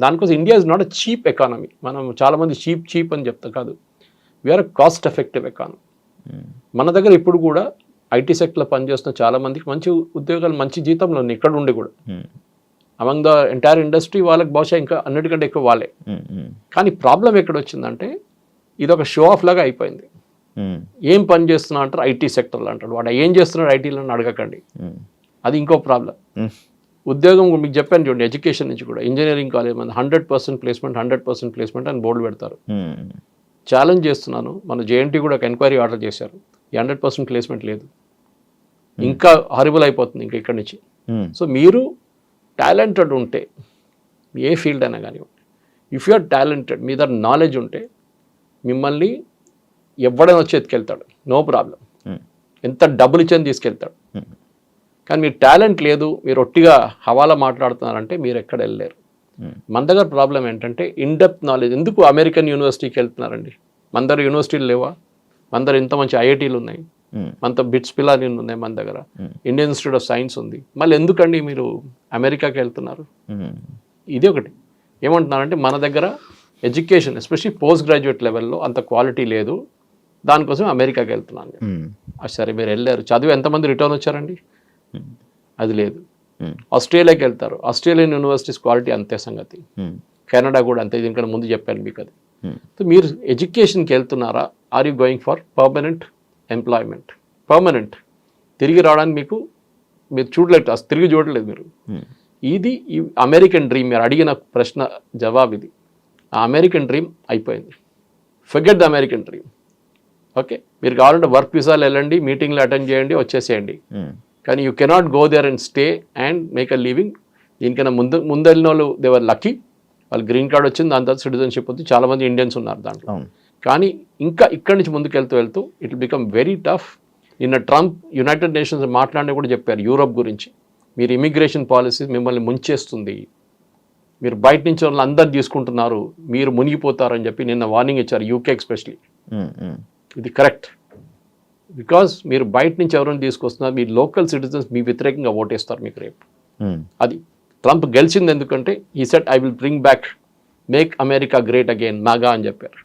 దానికోసం India is not a cheap economy. మనం చాలామంది చీప్ అని చెప్తాం, కాదు, వీఆర్ అ కాస్ట్ ఎఫెక్టివ్ ఎకానమీ. మన దగ్గర ఇప్పుడు కూడా ఐటీ సెక్టర్లో పనిచేస్తున్న చాలామందికి మంచి ఉద్యోగాలు, మంచి జీతంలో ఉన్నాయి ఇక్కడ ఉండి కూడా. అమంగ్ ద ఎంటైర్ ఇండస్ట్రీ వాళ్ళకి బహుశా ఇంకా అన్నిటికంటే ఎక్కువ వాళ్ళే. కానీ ప్రాబ్లం ఎక్కడ వచ్చిందంటే, ఇది ఒక షో ఆఫ్ లాగా అయిపోయింది. ఏం పని చేస్తున్నా అంటారు, ఐటీ సెక్టర్లో అంటాడు, వాడు ఏం చేస్తున్నాడు ఐటీలో అడగకండి, అది ఇంకో ప్రాబ్లం. ఉద్యోగం మీకు చెప్పాను చూడండి, ఎడ్యుకేషన్ నుంచి కూడా ఇంజనీరింగ్ కాలేజ్ మంది 100% ప్లేస్మెంట్ 100% ప్లేస్మెంట్ అని బోర్డు పెడతారు. ఛాలెంజ్ చేస్తున్నాను, మన జేఎన్టీ కూడా ఒక ఎంక్వైరీ ఆర్డర్ చేశారు, 100% ప్లేస్మెంట్ లేదు, ఇంకా హారిబుల్ అయిపోతుంది ఇంకా ఇక్కడి నుంచి. సో మీరు టాలెంటెడ్ ఉంటే ఏ ఫీల్డ్ అయినా కానివ్వండి, ఇఫ్ యు ఆర్ టాలెంటెడ్, మీ దగ్గర నాలెడ్జ్ ఉంటే మిమ్మల్ని ఎవడైనా వచ్చి ఎత్తుకెళ్తాడు, నో ప్రాబ్లం. ఎంత డబ్బులు ఇచ్చని తీసుకెళ్తాడు. కానీ మీరు టాలెంట్ లేదు, మీరు ఒట్టిగా హవాలా మాట్లాడుతున్నారంటే మీరు ఎక్కడ వెళ్ళలేరు. మన దగ్గర ప్రాబ్లం ఏంటంటే ఇన్డెప్త్ నాలెడ్జ్. ఎందుకు అమెరికన్ యూనివర్సిటీకి వెళ్తున్నారండి? మన దగ్గర యూనివర్సిటీలు లేవా? మన దగ్గర ఇంత మంచి ఐఐటీలు ఉన్నాయి, మనతో బిట్స్ పిల్లలు ఉన్నాయి, మన దగ్గర ఇండియన్ ఇన్స్టిట్యూట్ ఆఫ్ సైన్స్ ఉంది. మళ్ళీ ఎందుకండి మీరు అమెరికాకి వెళ్తున్నారు? ఇది ఒకటి. ఏమంటున్నారంటే మన దగ్గర ఎడ్యుకేషన్ ఎస్పెషల్లీ పోస్ట్ గ్రాడ్యుయేట్ లెవెల్లో అంత క్వాలిటీ లేదు, దానికోసం అమెరికాకి వెళ్తున్నాను. సరే మీరు వెళ్ళారు, చదివి ఎంతమంది రిటర్న్ వచ్చారండి? అది లేదు. ఆస్ట్రేలియాకి వెళ్తారు, ఆస్ట్రేలియన్ యూనివర్సిటీస్ క్వాలిటీ అంతే సంగతి. కెనడా కూడా అంతే, దీనికన్నా ముందు చెప్పాను మీకు అది. సో మీరు ఎడ్యుకేషన్కి వెళ్తున్నారా? Are you going for permanent employment? Permanent తిరిగి రావడానికి మీరు చూడలేదు, అసలు తిరిగి చూడలేదు మీరు. ఇది ఈ అమెరికన్ డ్రీమ్. మీరు అడిగిన ప్రశ్న జవాబు ఇది. ఆ అమెరికన్ డ్రీమ్ అయిపోయింది. Forget the American dream. Okay, మీరు కావాలంటే వర్క్ వీసాలు వెళ్ళండి, మీటింగ్లు అటెండ్ చేయండి, వచ్చేసేయండి. కానీ you cannot go there and stay and make a living. దీనికన్నా ముందు వెళ్ళిన వాళ్ళు దేవర్ లక్కీ, వాళ్ళు గ్రీన్ కార్డ్ వచ్చింది, దాని తర్వాత సిటిజన్షిప్ ఉంది. చాలామంది ఇండియన్స్ ఉన్నారు దాంట్లో. కానీ ఇంకా ఇక్కడి నుంచి ముందుకు వెళ్తూ it will become very tough. నిన్న ట్రంప్ యునైటెడ్ నేషన్స్ మాట్లాడినా కూడా చెప్పారు యూరోప్ గురించి, మీరు ఇమిగ్రేషన్ పాలసీ మిమ్మల్ని ముంచేస్తుంది, మీరు బయట నుంచి వాళ్ళు అందరు తీసుకుంటున్నారు, మీరు మునిగిపోతారని చెప్పి నిన్న వార్నింగ్ ఇచ్చారు, యూకే ఎస్పెషలీ. ఇది కరెక్ట్. బికాస్ మీరు బయట నుంచి ఎవరైనా తీసుకొస్తున్నారు, మీ లోకల్ సిటిజన్స్ మీ వ్యతిరేకంగా ఓటేస్తారు మీకు రేపు. అది ట్రంప్ గెలిచింది ఎందుకంటే he said I will bring back, make America great again, MAGA అని చెప్పారు.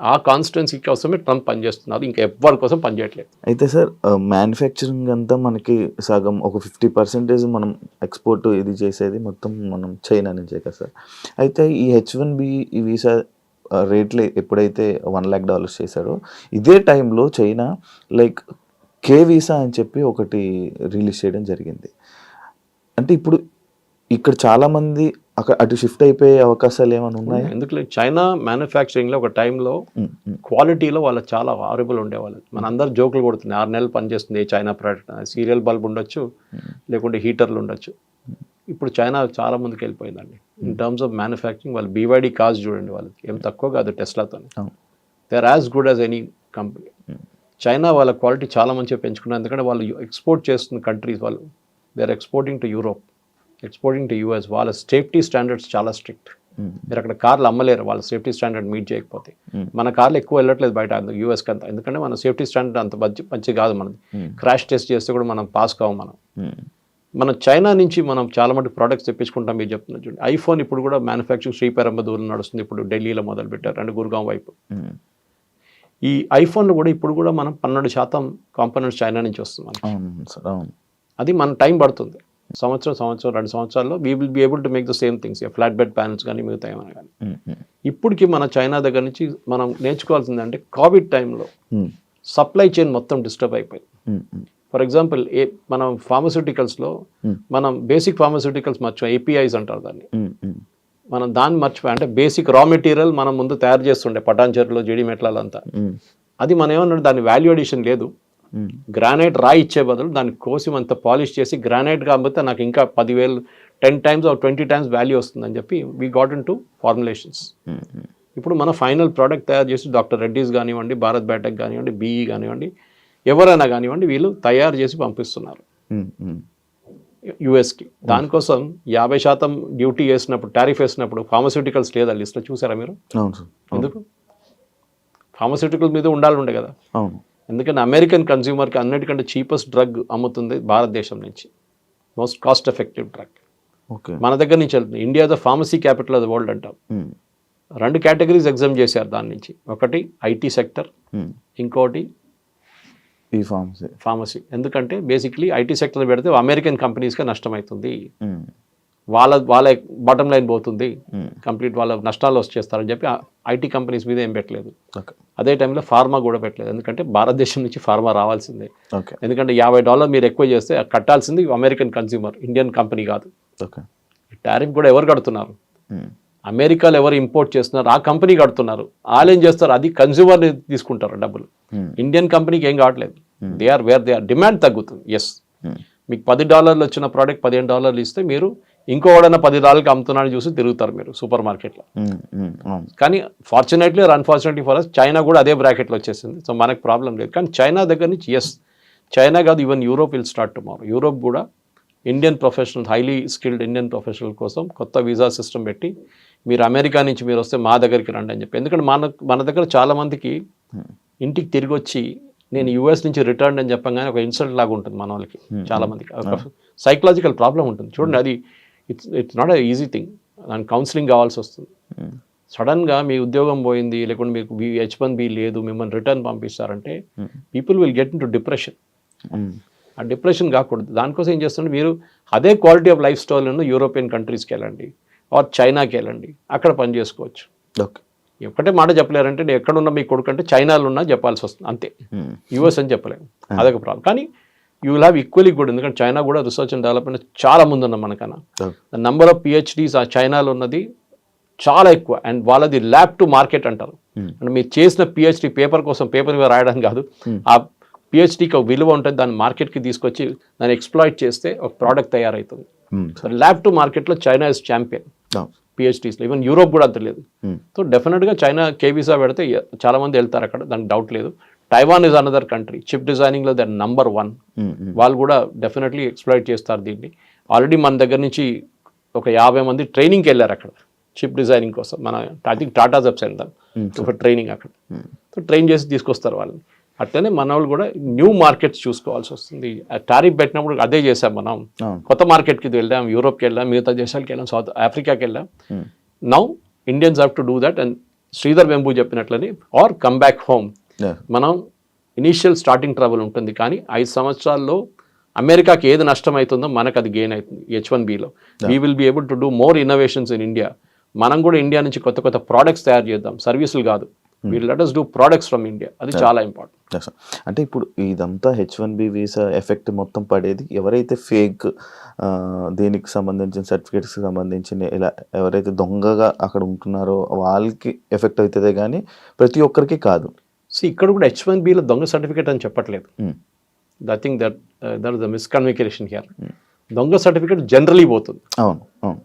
ఆ కాన్స్టిట్యున్సీ కోసమే ట్రంప్ పనిచేస్తున్నారు, ఇంకా ఎవరి కోసం పనిచేయట్లేదు. అయితే సార్ మ్యానుఫ్యాక్చరింగ్ అంతా మనకి సగం ఒక 50% మనం ఎక్స్పోర్ట్ ఇది చేసేది మొత్తం మనం చైనా నుంచే కదా సార్. అయితే ఈ H1B ఈ వీసా రేట్లు ఎప్పుడైతే $1 lakh చేశారో ఇదే టైంలో చైనా లైక్ కే వీసా అని చెప్పి ఒకటి రిలీజ్ చేయడం జరిగింది. అంటే ఇప్పుడు ఇక్కడ చాలామంది అటు షిఫ్ట్ అయిపోయే అవకాశాలు ఏమైనా ఉన్నాయి? ఎందుకు చైనా మ్యానుఫ్యాక్చరింగ్లో ఒక టైంలో క్వాలిటీలో వాళ్ళు చాలా హారబుల్ ఉండేవాళ్ళు. మన అందరు జోకులు కొడుతున్నాయి, 6 నెలలు పనిచేస్తుంది చైనా ప్రోడక్ట్. సీరియల్ బల్బ్ ఉండొచ్చు, లేకుంటే హీటర్లు ఉండొచ్చు. ఇప్పుడు చైనా చాలా ముందుకు వెళ్ళిపోయిందండి ఇన్ టర్మ్స్ ఆఫ్ మ్యానుఫ్యాక్చరింగ్. వాళ్ళు BYD కార్స్ చూడండి, వాళ్ళకి ఏం తక్కువ కాదు టెస్లాతో. They are as good as any company. China వాళ్ళ క్వాలిటీ చాలా మంచిగా పెంచుకున్నారు, ఎందుకంటే వాళ్ళు ఎక్స్పోర్ట్ చేస్తున్న కంట్రీస్, వాళ్ళు they are exporting to Europe, exporting to US. వాళ్ళ సేఫ్టీ స్టాండర్డ్స్ చాలా స్ట్రిక్ట్. మీరు అక్కడ కార్లు అమ్మలేరు వాళ్ళ సేఫ్టీ స్టాండర్డ్ మీట్ చేయకపోతే. మన కార్లు ఎక్కువ వెళ్ళట్లేదు బయట US కంతా, ఎందుకంటే మన సేఫ్టీ స్టాండర్డ్ అంత మంచి కాదు. మనది క్రాష్ టెస్ట్ చేస్తే కూడా మనం పాస్ కావు. మన చైనా నుంచి మనం చాలా మంది ప్రోడక్ట్స్ తెప్పించుకుంటాం. మీరు చెప్తున్నారు చూడండి, ఐఫోన్ ఇప్పుడు కూడా మ్యానుఫ్యాక్చరింగ్ శ్రీపెరంబదూరులో నడుస్తుంది, ఇప్పుడు ఢిల్లీలో మొదలు పెట్టారు, అండ్ గుర్గాం వైపు. ఈ ఐఫోన్లో కూడా ఇప్పుడు కూడా మనం 12% కాంపోనెంట్స్ చైనా నుంచి వస్తుంది. అది మన టైం పడుతుంది, సంవత్సరం 2 సంవత్సరాల్లో we will be able to make the same things, flat bed panels కానీ మిగతా ఏమైనా కానీ. ఇప్పటికి మన చైనా దగ్గర నుంచి మనం నేర్చుకోవాల్సింది అంటే కోవిడ్ టైంలో సప్లై చైన్ మొత్తం డిస్టర్బ్ అయిపోయింది. ఫర్ ఎగ్జాంపుల్ మనం ఫార్మస్యూటికల్స్లో మనం బేసిక్ ఫార్మస్యూటికల్స్ మర్చిపోయి APIs అంటారు దాన్ని, మనం దాన్ని మర్చిపోయి, అంటే బేసిక్ రా మెటీరియల్ మనం ముందు తయారు చేస్తుండే పటాన్చెరులో, జీడి మెట్లంతా. అది మనం ఏమన్నా దాని వాల్యూ అడిషన్ లేదు. గ్రానైట్ రాయి ఇచ్చే బదులు దాన్ని కోసి అంత పాలిష్ చేసి గ్రానైట్ కాబట్టి నాకు ఇంకా 10,000 10 times or 20 times వాల్యూ వస్తుందని చెప్పి we got in to formulations. ఇప్పుడు మన ఫైనల్ ప్రోడక్ట్ తయారు చేసి డాక్టర్ రెడ్డీస్ కానివ్వండి, భారత్ బయోటెక్ కానివ్వండి, BE కానివ్వండి, ఎవరైనా కానివ్వండి, వీళ్ళు తయారు చేసి పంపిస్తున్నారు USకి. దానికోసం 50% డ్యూటీ వేసినప్పుడు, టారిఫ్ వేసినప్పుడు ఫార్మస్యూటికల్స్ లేదా లిస్ట్లో చూసారా మీరు? ఎందుకు? ఫార్మస్యూటికల్ మీద ఉండాలి కదా. ఎందుకంటే అమెరికన్ కన్స్యూమర్కి అన్నిటికంటే చీపెస్ట్ డ్రగ్ అమ్ముతుంది భారతదేశం నుంచి, మోస్ట్ కాస్ట్ ఎఫెక్టివ్ డ్రగ్ మన దగ్గర నుంచి వెళ్తుంది. India the pharmacy capital of the world అంటాం. 2 కేటగిరీస్ ఎగ్జామ్ చేశారు దాని నుంచి, ఒకటి IT సెక్టర్, ఇంకోటి ఈ ఫార్మసీ. ఎందుకంటే బేసిక్లీ IT సెక్టర్ పెడితే అమెరికన్ కంపెనీస్కే నష్టం అవుతుంది, వాళ్ళ బాటమ్ లైన్ పోతుంది, కంప్లీట్ వాళ్ళ నష్టాలు వచ్చేస్తారని చెప్పి IT కంపెనీస్ మీద ఏం పెట్టలేదు. అదే టైంలో ఫార్మా కూడా పెట్టలేదు, ఎందుకంటే భారతదేశం నుంచి ఫార్మా రావాల్సిందే. ఎందుకంటే $50 మీరు ఎక్కువ చేస్తే కట్టాల్సింది అమెరికన్ కన్స్యూమర్, ఇండియన్ కంపెనీ కాదు. టారిఫ్ కూడా ఎవరు కడుతున్నారు? అమెరికాలో ఎవరు ఇంపోర్ట్ చేస్తున్నారు ఆ కంపెనీ కడుతున్నారు. వాళ్ళు ఏం చేస్తారు, అది కన్స్యూమర్ తీసుకుంటారు డబ్బులు. ఇండియన్ కంపెనీకి ఏం కావట్లేదు. దే ఆర్ డిమాండ్ తగ్గుతుంది. ఎస్, మీకు $10 వచ్చిన ప్రోడక్ట్ $15 ఇస్తే మీరు ఇంకోడన్నా $10 అమ్ముతున్నాడు చూసి తిరుగుతారు మీరు సూపర్ మార్కెట్లో. కానీ fortunately or unfortunately for us China కూడా అదే బ్రాకెట్లో వచ్చేసింది. సో మనకు ప్రాబ్లం లేదు. కానీ చైనా దగ్గర నుంచి చైనా కాదు, even Europe will start tomorrow. Europe కూడా Indian professional, highly skilled Indian professional కోసం కొత్త వీసా సిస్టమ్ పెట్టి మీరు అమెరికా నుంచి మీరు వస్తే మా దగ్గరికి రండి అని చెప్పి. ఎందుకంటే మన దగ్గర చాలామందికి ఇంటికి తిరిగి వచ్చి నేను యూఎస్ నుంచి రిటర్న్ అని చెప్పగానే ఒక ఇన్సల్ట్ లాగా ఉంటుంది మన వాళ్ళకి. చాలామందికి సైకలాజికల్ ప్రాబ్లం ఉంటుంది. చూడండి, అది it's not a easy thing. దానికి కౌన్సిలింగ్ కావాల్సి వస్తుంది. సడన్గా మీ ఉద్యోగం పోయింది, లేకుంటే మీకు H1B లేదు, మిమ్మల్ని రిటర్న్ పంపిస్తారంటే people will get into depression. ఆ డిప్రెషన్ కాకూడదు. దానికోసం ఏం చేస్తుంటే మీరు అదే quality of lifestyle European కంట్రీస్కి వెళ్ళండి, ఆర్ చైనాకి వెళ్ళండి, అక్కడ పని చేసుకోవచ్చు. ఓకే, ఒక్కటే మాట చెప్పలేరంటే నేను ఎక్కడున్నా మీ కొడుకు అంటే చైనాలో ఉన్నా చెప్పాల్సి వస్తుంది అంతే. యూఎస్ అని చెప్పలేము, అదొక ప్రాబ్లం. కానీ you will have equally good, ఎందుకంటే చైనా కూడా రీసెర్చ్ అండ్ డెవలప్మెంట్ చాలా ముందున్నాం మనకన్నా. ద నంబర్ ఆఫ్ PhDs ఆ చైనాలో ఉన్నది చాలా ఎక్కువ. అండ్ వాళ్ళది ల్యాబ్ టు మార్కెట్ అంటారు. అంటే మీరు చేసిన PhD పేపర్ కోసం పేపర్ మీద రాయడం కాదు, ఆ PhDకి ఒక విలువ ఉంటుంది. దాన్ని మార్కెట్కి తీసుకొచ్చి దాన్ని ఎక్స్ప్లాయిట్ చేస్తే ఒక ప్రోడక్ట్ తయారవుతుంది. సో ల్యాబ్ టు మార్కెట్లో చైనా ఇస్ ఛాంపియన్ PhDsలో. ఈవెన్ యూరోప్ కూడా అంత లేదు. సో డెఫినెట్గా చైనా వీసా పెడితే చాలామంది వెళ్తారు అక్కడ, దానికి డౌట్ లేదు. Taiwan is another country. Chip డిజైనింగ్లో దర్ నంబర్ 1. వాళ్ళు కూడా డెఫినెట్లీ ఎక్స్ప్లాయిట్ చేస్తారు దీన్ని. ఆల్రెడీ మన దగ్గర నుంచి ఒక 50 మంది ట్రైనింగ్కి వెళ్ళారు అక్కడ చిప్ డిజైనింగ్ కోసం. మన ఐ థింక్ టాటా జబ్స్ వెళ్దాం ఒక ట్రైనింగ్ అక్కడ. సో ట్రైన్ చేసి తీసుకొస్తారు వాళ్ళని. అట్లనే మన వాళ్ళు కూడా న్యూ మార్కెట్స్ చూసుకోవాల్సి వస్తుంది. టారిఫ్ పెట్టినప్పుడు అదే చేసాం మనం. కొత్త మార్కెట్కి వెళ్ళాం, యూరోప్కి వెళ్ళాం, మిగతా దేశాలకు వెళ్ళాం, సౌత్ ఆఫ్రికాకి వెళ్ళాం. Now Indians have to do that. And Sridhar Vembu చెప్పినట్లని ఆర్ కమ్ బ్యాక్ హోమ్. మనం ఇనీషియల్ స్టార్టింగ్ ట్రబుల్ ఉంటుంది, కానీ 5 సంవత్సరాల్లో అమెరికాకి ఏది నష్టం అవుతుందో మనకు అది గెయిన్ అవుతుంది. H1Bలో we will be able to do more innovations in India. మనం కూడా ఇండియా నుంచి కొత్త కొత్త ప్రోడక్ట్స్ తయారు చేద్దాం, సర్వీసులు కాదు. We'll let us do products from India. అది చాలా ఇంపార్టెంట్. అంటే ఇప్పుడు ఇదంతా H1B వీసా ఎఫెక్ట్ మొత్తం పడేది ఎవరైతే ఫేక్ దేనికి సంబంధించిన సర్టిఫికేట్స్కి సంబంధించిన ఇలా ఎవరైతే దొంగగా అక్కడ ఉంటున్నారో వాళ్ళకి ఎఫెక్ట్ అవుతుందే కానీ ప్రతి ఒక్కరికి కాదు. సో ఇక్కడ కూడా H1Bలో దొంగ సర్టిఫికేట్ అని చెప్పట్లేదు. I think that is the miscommunication here. దొంగ సర్టిఫికేట్ జనరలీ పోతుంది. అవును అవును.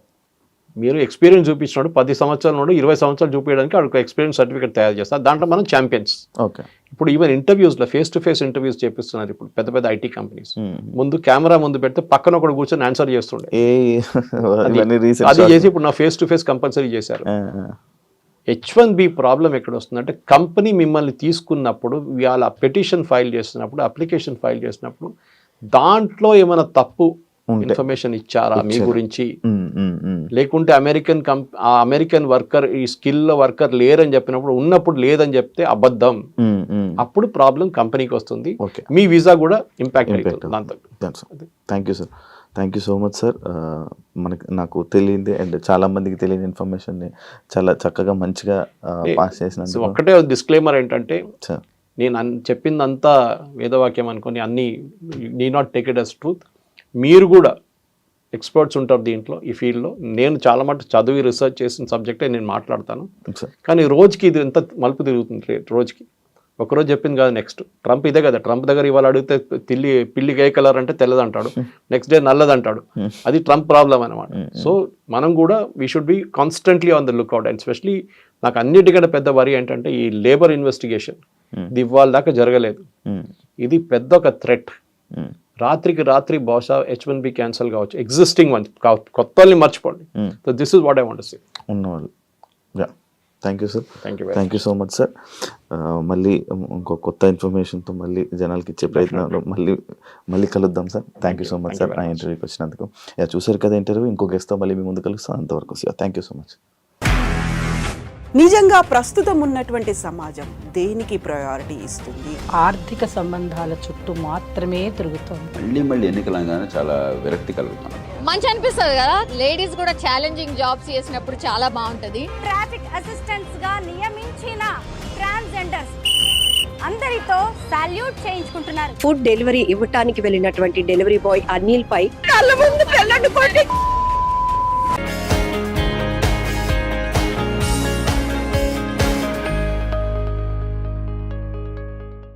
మీరు ఎక్స్పీరియన్స్ చూపించినాడు 10 సంవత్సరాల నుండి 20 సంవత్సరాలు చూపించడానికి అక్కడ ఎక్స్పీరియన్స్ సర్టిఫికేట్ తయారు చేస్తారు. దాంట్లో మనం ఛాంపియన్స్. ఓకే. ఇప్పుడు ఈవెన్ ఇంటర్వ్యూస్లో ఫేస్ టు ఫేస్ ఇంటర్వ్యూస్ చేపిస్తున్నారు ఇప్పుడు పెద్ద పెద్ద IT కంపెనీస్. ముందు కెమెరా ముందు పెడితే పక్కన ఒకటి కూర్చొని ఆన్సర్ చేస్తుండే. అది చేసి ఇప్పుడు నా ఫేస్ టు ఫేస్ కంపల్సరీ చేశారు. H1B ప్రాబ్లం ఎక్కడ వస్తుందంటే కంపెనీ మిమ్మల్ని తీసుకున్నప్పుడు వాళ్ళ పెటిషన్ ఫైల్ చేస్తున్నప్పుడు, అప్లికేషన్ ఫైల్ చేసినప్పుడు దాంట్లో ఏమైనా తప్పు ఇన్ఫర్మేషన్ ఇచ్చారా మీ గురించి, లేకుంటే అమెరికన్ వర్కర్ ఈ స్కిల్ వర్కర్ లేరని చెప్పినప్పుడు ఉన్నప్పుడు లేదని చెప్తే అబద్ధం. అప్పుడు ప్రాబ్లం కంపెనీకి వస్తుంది, మీ వీసా కూడా ఇంపాక్ట్ అవుతుంది దాంతో. Thank you sir, thank you so much sir. నాకు తెలియంది అండ్ చాలా మందికి తెలియని ఇన్ఫర్మేషన్ని చాలా చక్కగా మంచిగా పాస్ చేసినందుకు. ఒక్కటే డిస్క్లైమర్ ఏంటంటే, నేను చెప్పిందంతా వేదవాక్యం అనుకొని అన్ని need not take it as truth. మీరు కూడా ఎక్స్పర్ట్స్ ఉంటారు దీంట్లో, ఈ ఫీల్డ్లో. నేను చాలా మటు చదివి రీసెర్చ్ చేసిన సబ్జెక్టే నేను మాట్లాడతాను. కానీ రోజుకి ఇది ఎంత మలుపు తిరుగుతుంది. రోజుకి ఒకరోజు చెప్పింది కాదు, నెక్స్ట్ ట్రంప్ ఇదే కదా. ట్రంప్ దగ్గర ఇవాళ అడిగితే పిల్లి ఏ కలర్ అంటే తెల్లదంటాడు, నెక్స్ట్ డే నల్లదంటాడు. అది ట్రంప్ ప్రాబ్లం అనమాట. సో మనం కూడా we should be constantly on the lookout. And especially నాకు అన్నిటికంటే పెద్ద వరి ఏంటంటే ఈ లేబర్ ఇన్వెస్టిగేషన్. ఇది ఇవాళ దాకా జరగలేదు. ఇది పెద్ద ఒక థ్రెట్. రాత్రికి రాత్రి బహుశా H1B క్యాన్సల్ కావచ్చు, ఎగ్జిస్టింగ్ వన్ కొత్త వాళ్ళని మర్చిపోండి. So this is what I want to say. ఉన్నవాళ్ళు. Thank you sir, thank you so much sir. మళ్ళీ ఇంకో కొత్త ఇన్ఫర్మేషన్తో మళ్ళీ జనాలకి ఇచ్చే ప్రయత్నంలో మళ్ళీ కలుద్దాం sir. Thank you so much sir ఆ ఇంటర్వ్యూకి వచ్చినందుకు. చూసారు కదా ఇంటర్వ్యూ, ఇంకో గెస్ట్తో మళ్ళీ మీ ముందు కలుస్తాం. అంతవరకు థ్యాంక్ యూ సో మచ్. నిజంగా ప్రస్తుతం ఉన్నటువంటి సమాజం దేనికి ప్రయారిటీ ఇస్తుంది? ఆర్థిక సంబంధాల చుట్టూ మాత్రమే తిరుగుతుంది. మళ్ళీ ఎన్నికలంగానే చాలా విరక్తి కలుగుతాను. మంచి అనిపిస్తుంది కదా, లేడీస్ కూడా ఛాలెంజింగ్ జాబ్స్ చేసినప్పుడు చాలా బాగుంటది. ట్రాఫిక్ అసిస్టెంట్స్ గా నియమించిన ట్రాన్స్జెండర్స్ అందరితో సాల్యూట్ చేయించుకుంటున్నారు. ఫుడ్ డెలివరీ ఇవ్వటానికి వెళ్ళినటువంటి డెలివరీ బాయ్ అనిల్ పై కళ్ళ ముందు